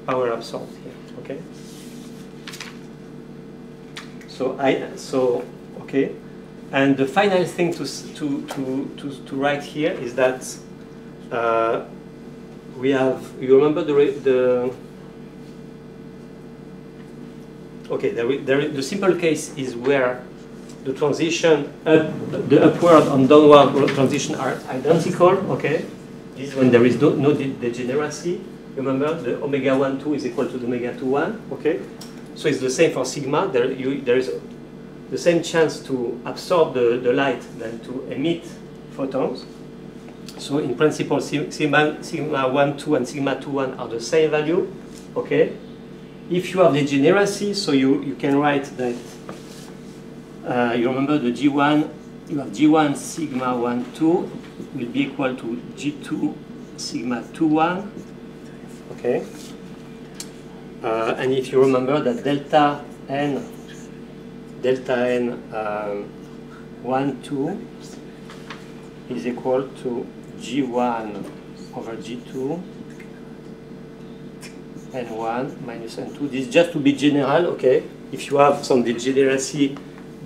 power absorbed here, okay. So okay, and the final thing to write here is that we have. You remember the simple case is where the transition the upward and downward transition are identical, okay. This is when there is no degeneracy. Remember, the omega 1, 2 is equal to the omega 2, 1, okay? So it's the same for sigma. There is the same chance to absorb the light than to emit photons. So in principle, sigma 1, 2 and sigma 2, 1 are the same value, okay? If you have degeneracy, so you can write that, you remember the G1, you have G1 sigma 1, 2 will be equal to G2 sigma 2, 1, okay? And if you remember that delta n 1, 2 is equal to G1 over G2 N1 minus N2. This is just to be general, okay? If you have some degeneracy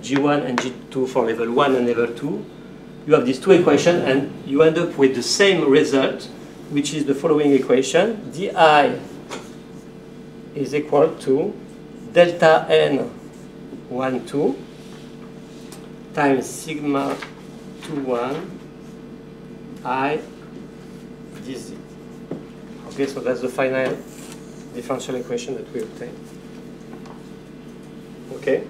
G1 and G2 for level 1 and level 2, you have these two equations and you end up with the same result, which is the following equation. dI is equal to delta n 1, 2 times sigma 2, 1 I dz. Okay, so that's the final differential equation that we obtain. Okay.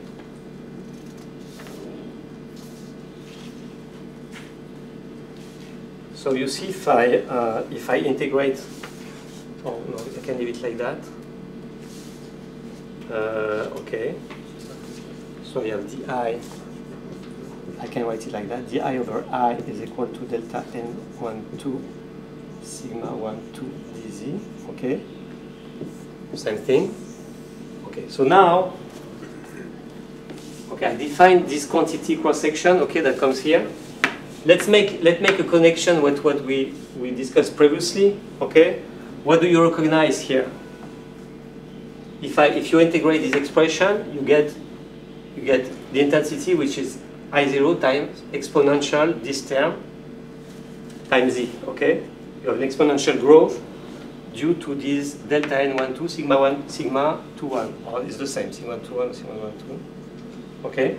So you see, if I integrate, oh no, I can leave it like that. Okay. So I have di. I can write it like that. Di over I is equal to delta n 1, 2 sigma 1, 2 dz. Okay. Same thing. Okay. So now, okay, I define this quantity cross section. Okay, that comes here. Let's make a connection with what we discussed previously. Okay, what do you recognize here? If you integrate this expression, you get the intensity, which is I0 times exponential this term times z. Okay, you have an exponential growth due to this delta n1, 2, sigma 1, sigma 2, 1. Or it's the same, sigma 2, 1, sigma 1, 2. Okay?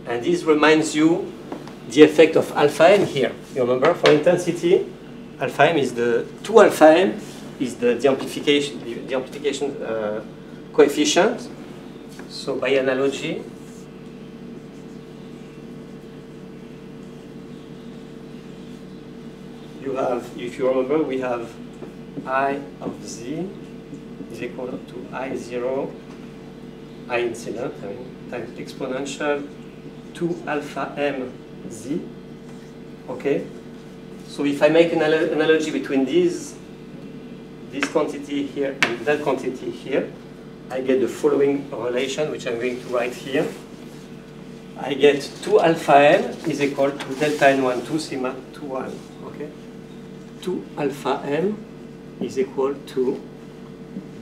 And this reminds you the effect of alpha m here. You remember, for intensity, alpha m is the 2 alpha m is the amplification coefficient. So by analogy, you have, if you remember, we have I of z is equal to I0, I incident, times exponential 2 alpha m z. Okay? So if I make an analogy between this quantity here and that quantity here, I get the following relation, which I'm going to write here. I get 2 alpha m is equal to delta n1, 2 sigma 2, 1. Okay? 2 alpha m is equal to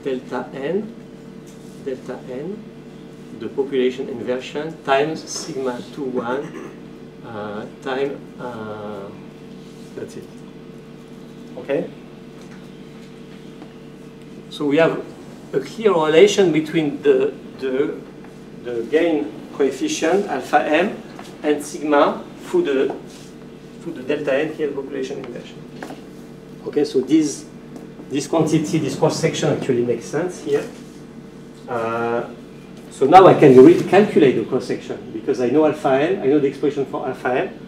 delta n, the population inversion, times sigma 2, 1, time, that's it. Okay? So we have a clear relation between the gain coefficient, alpha m, and sigma through the delta n here, the population inversion. Okay, so this quantity, this cross-section actually makes sense here. So now I can recalculate the cross-section because I know alpha n, I know the expression for alpha n,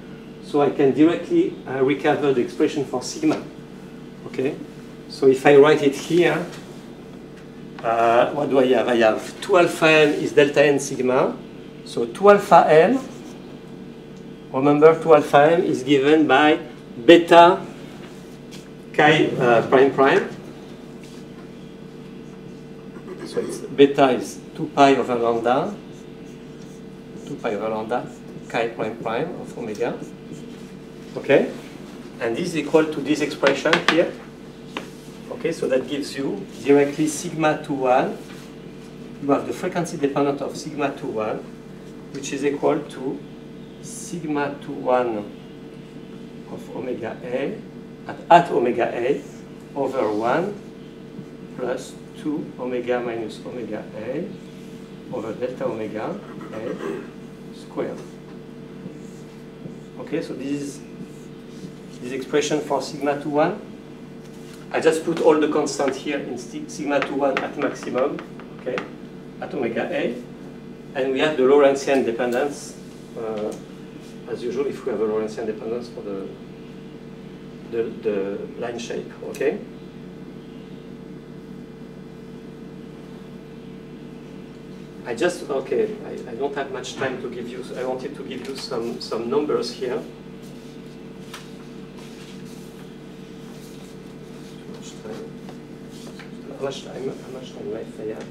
so I can directly recover the expression for sigma. Okay, so if I write it here, what do I have? I have 2 alpha m is delta n sigma, so 2 alpha m, remember 2 alpha m is given by beta chi prime prime. So it's, beta is 2 pi over lambda, chi prime prime of omega. Okay? And this is equal to this expression here. Okay, so that gives you directly sigma 2, 1. You have the frequency dependent of sigma 2, 1, which is equal to sigma 2, 1 of omega A at omega A over 1 plus 2 omega minus omega A over delta omega A squared. Okay, so this is this expression for sigma 2, 1. I just put all the constants here in sigma 2, 1 at maximum, okay, at omega A. And we have the Lorentzian dependence, as usual, if we have a Lorentzian dependence for the line shape, okay? I don't have much time to give you, I wanted to give you some numbers here. How much time left I have?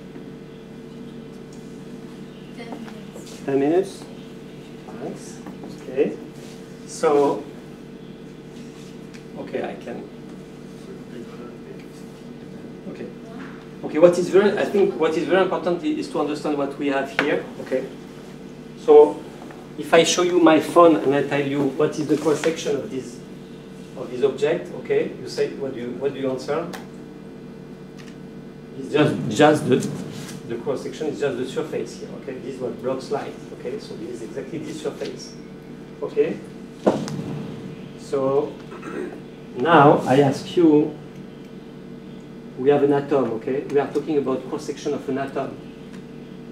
10 minutes. 10 minutes? Thanks. Okay. So, okay, I can. Okay. Okay, I think what is very important is to understand what we have here. Okay. So, if I show you my phone and I tell you what is the cross section of this object, okay, you say what do you answer? It's just the cross section is just the surface here. Okay, this is what blocks light. Okay, so this is exactly this surface. Okay. So now I ask you. We have an atom. Okay, we are talking about cross section of an atom.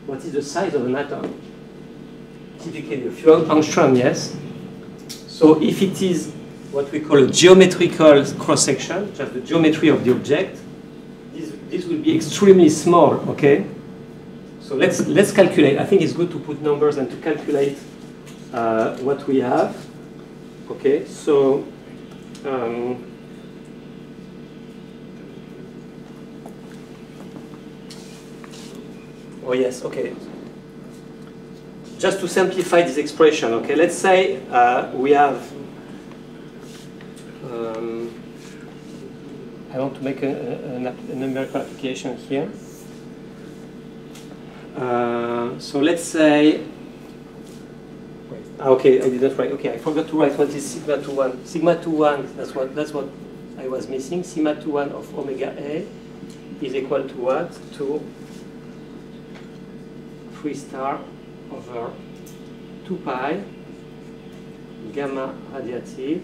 What is the size of an atom? Typically a few angstrom, yes. So if it is what we call a geometrical cross section, just the geometry of the object, this will be extremely small, okay? So let's calculate. I think it's good to put numbers and to calculate what we have. Okay, so oh yes, okay. Just to simplify this expression, okay, let's say we have I want to make a numerical application here. So let's say, okay, I didn't write. Okay, I forgot to write what is sigma 2, 1. Sigma 2, 1. That's what I was missing. Sigma 2, 1 of omega A is equal to what? To 3 star over 2 pi gamma radiative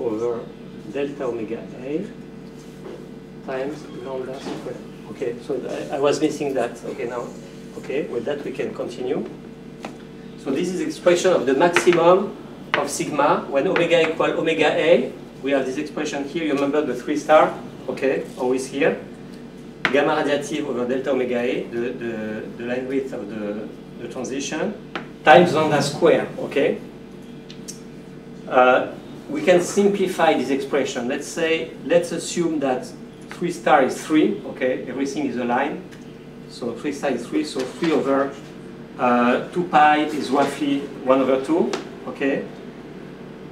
over delta omega A times lambda squared. Okay, so I was missing that. Okay, now, okay, with that we can continue. So this is expression of the maximum of sigma when omega equal omega A. We have this expression here. You remember the 3 star? Okay, always here. Gamma radiative over delta omega A, the line width of the transition, times lambda square. Okay. We can simplify this expression. Let's assume that 3 star is 3. Okay, everything is aligned. So 3 star is 3. So 3 over 2 pi is roughly 1 over 2. Okay.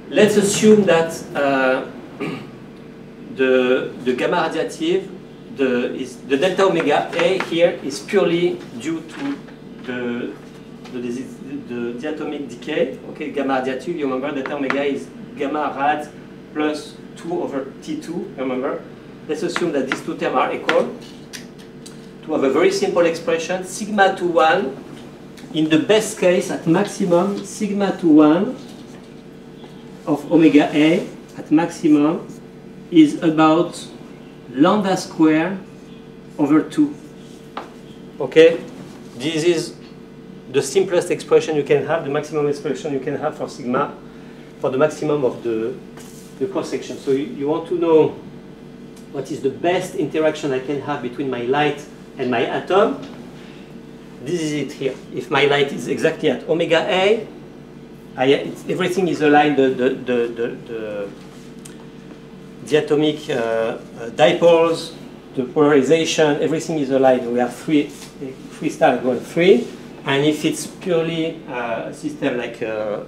Let's assume that the gamma radiative, the delta omega A here is purely due to the diatomic decay. Okay, gamma radiative. You remember delta omega is gamma rad plus 2 over T2. Remember. Let's assume that these two terms are equal. To have a very simple expression, sigma to 1, in the best case at maximum, sigma to 1 of omega A at maximum is about lambda square over 2. Okay? This is the simplest expression you can have, the maximum expression you can have for sigma, for the maximum of the cross-section. So you want to know what is the best interaction I can have between my light and my atom. This is it here. If my light is exactly at omega A, everything is aligned, the atomic dipoles, the polarization, everything is aligned. We have 3 star equal 3. And if it's purely a system like a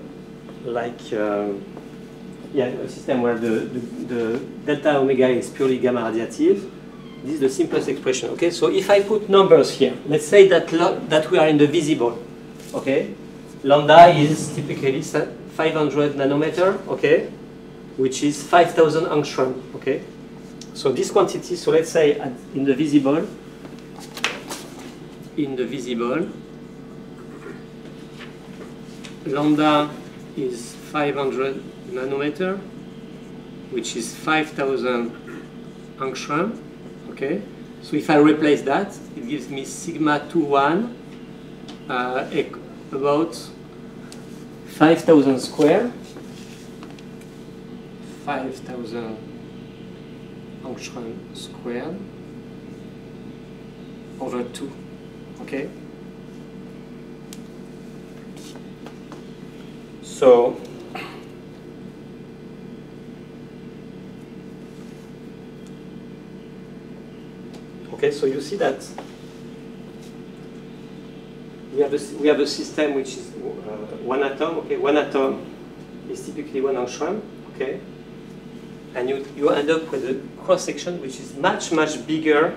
system where the delta omega is purely gamma radiative, this is the simplest expression. Okay, so if I put numbers here, let's say that we are in the visible. Okay, lambda is typically 500 nanometer. Okay, which is 5,000 angstrom. Okay, so this quantity. So let's say in the visible, lambda is 500 nanometer, which is 5,000 angstrom. Okay, so if I replace that, it gives me sigma 2,1 about 5,000 square, 5,000 angstrom squared over 2. Okay, so okay, so you see that we have a system which is one atom. Okay, one atom is typically 1 angstrom. Okay, and you end up with a cross section which is much bigger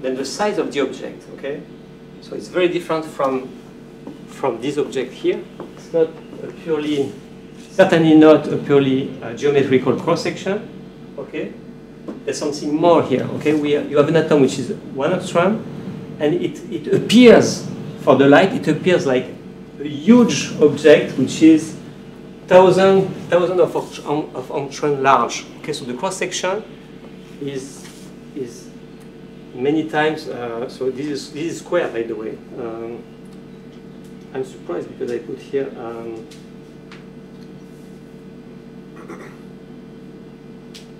than the size of the object. Okay, so it's very different from this object here. It's not a purely, certainly not a purely geometrical cross section. Okay. There's something more here. Okay, you have an atom which is 1 angstrom, and it appears for the light. It appears like a huge object which is thousand of angstrom large. Okay, so the cross section is many times. So this is square, by the way. I'm surprised because I put here.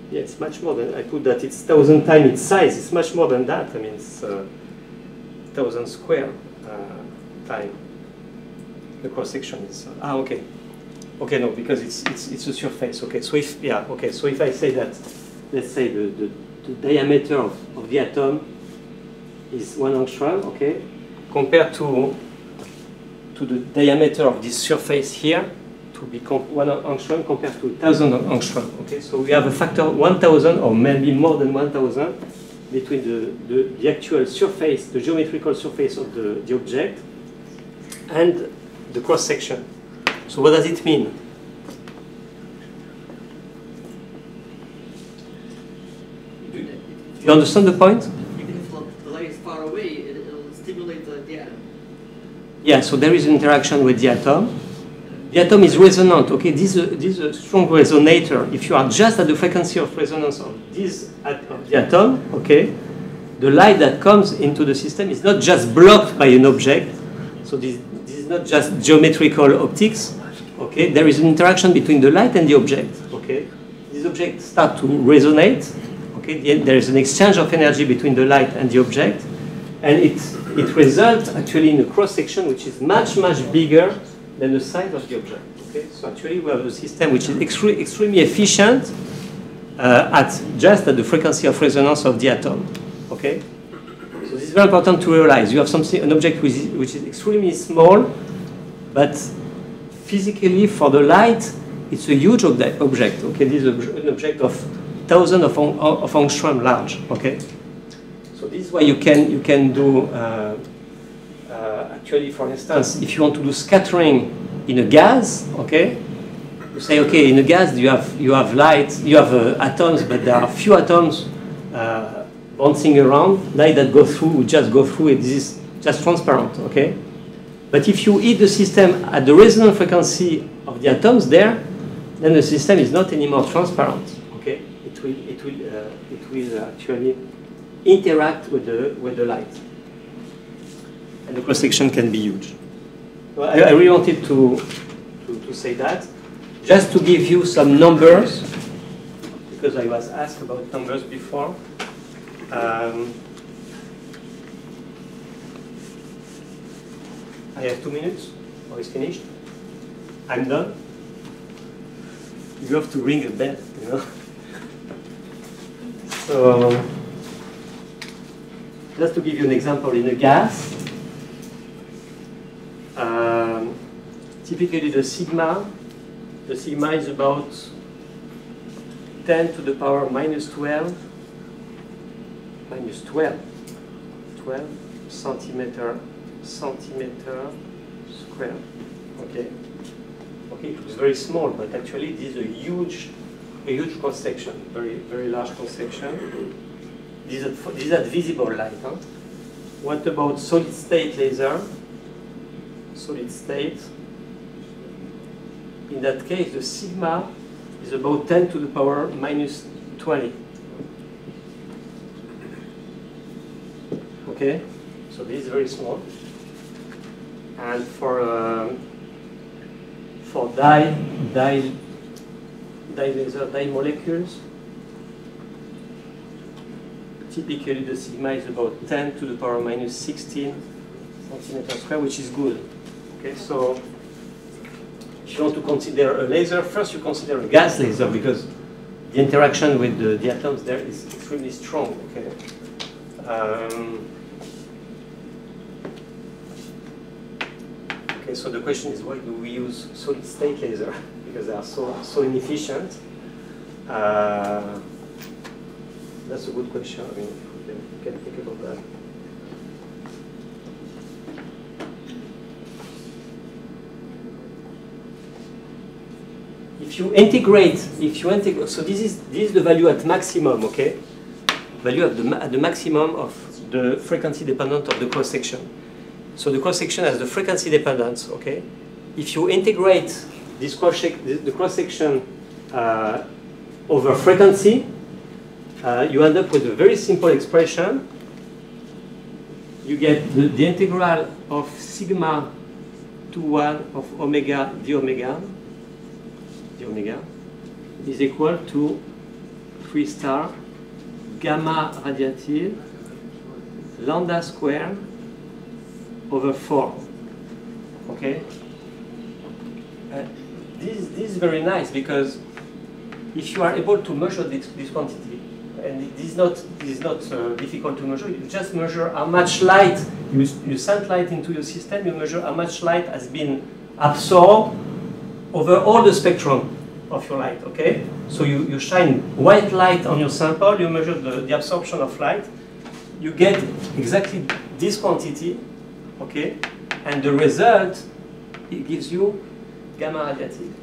Yeah, it's much more than, I put that it's 1,000 times its size. It's much more than that. I mean, it's 1,000 square time. The cross section is okay. Okay, no, because it's a surface. Okay, so if so if I say that, let's say the diameter of the atom is 1 angstrom. Okay, compared to the diameter of this surface here, to be 1 angstrom compared to 1,000 angstrom. Okay, so we have a factor 1,000 or maybe more than 1,000 between the actual surface, the geometrical surface of the object, and the cross section. So what does it mean? You understand the point? Even if the light is far away, it'll stimulate the atom. Yeah, so there is an interaction with the atom. The atom is resonant, okay? This is a strong resonator. If you are just at the frequency of resonance of the atom, okay, the light that comes into the system is not just blocked by an object. So this is not just geometrical optics, okay? There is an interaction between the light and the object, okay? These objects start to resonate, okay? There is an exchange of energy between the light and the object, and it results actually in a cross-section which is much, much bigger than the size of the object. Okay? So actually we have a system which is extremely efficient just at the frequency of resonance of the atom. Okay? So this is very important to realize. You have an object which is extremely small, but physically for the light, it's a huge object. Okay? This is an object of thousands of angstrom large. Okay? So this is why you can do actually, for instance, if you want to do scattering in a gas, okay, you say, okay, in a gas you have light, you have atoms, but there are few atoms bouncing around. Light that goes through would just go through it. This is just transparent, okay. But if you heat the system at the resonant frequency of the atoms there, then the system is not anymore transparent, okay. It will actually interact with the light. And the cross-section can be huge. Well, I really wanted to say that, just to give you some numbers, because I was asked about numbers before. I have 2 minutes, or it's finished. I'm done. You have to ring a bell, you know. So, just to give you an example, in a gas, typically the sigma is about 10 to the power minus 12 centimeter square. Okay. Okay, it was very small, but actually this is a huge cross section, very large cross section. This is at visible light. Huh? What about solid state laser? Solid state. In that case, the sigma is about 10 to the power minus 20. Okay, so this is very small. And for dye laser, dye molecules, typically the sigma is about 10 to the power minus 16 centimeters square, which is good. Okay, so if you want to consider a laser, first you consider a gas laser because the interaction with the atoms there is extremely strong. Okay. Okay, so the question is, why do we use solid state laser? Because they are so inefficient. That's a good question. I mean, you can think about that. If you integrate, so this is the value at maximum, okay? Value at the maximum of the frequency dependent of the cross section. So the cross section has the frequency dependence, okay? If you integrate this the cross section over frequency, you end up with a very simple expression. You get the integral of sigma to 1 of omega d omega is equal to 3 star gamma radiative lambda square over 4. Okay? This is very nice because if you are able to measure this quantity, and this is not difficult to measure, you just measure how much light, you send light into your system, you measure how much light has been absorbed over all the spectrum of your light, okay? So you shine white light on your sample, you measure the absorption of light, you get exactly this quantity, okay? And the result, it gives you gamma radiative.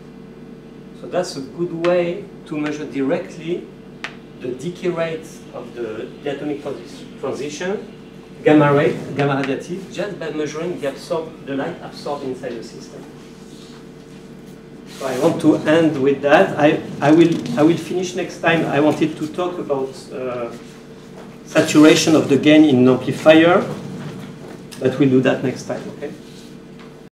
So that's a good way to measure directly the decay rate of the atomic transition, gamma radiative, just by measuring the light absorbed inside the system. So I want to end with that. I will finish next time. I wanted to talk about saturation of the gain in an amplifier, but we'll do that next time, okay?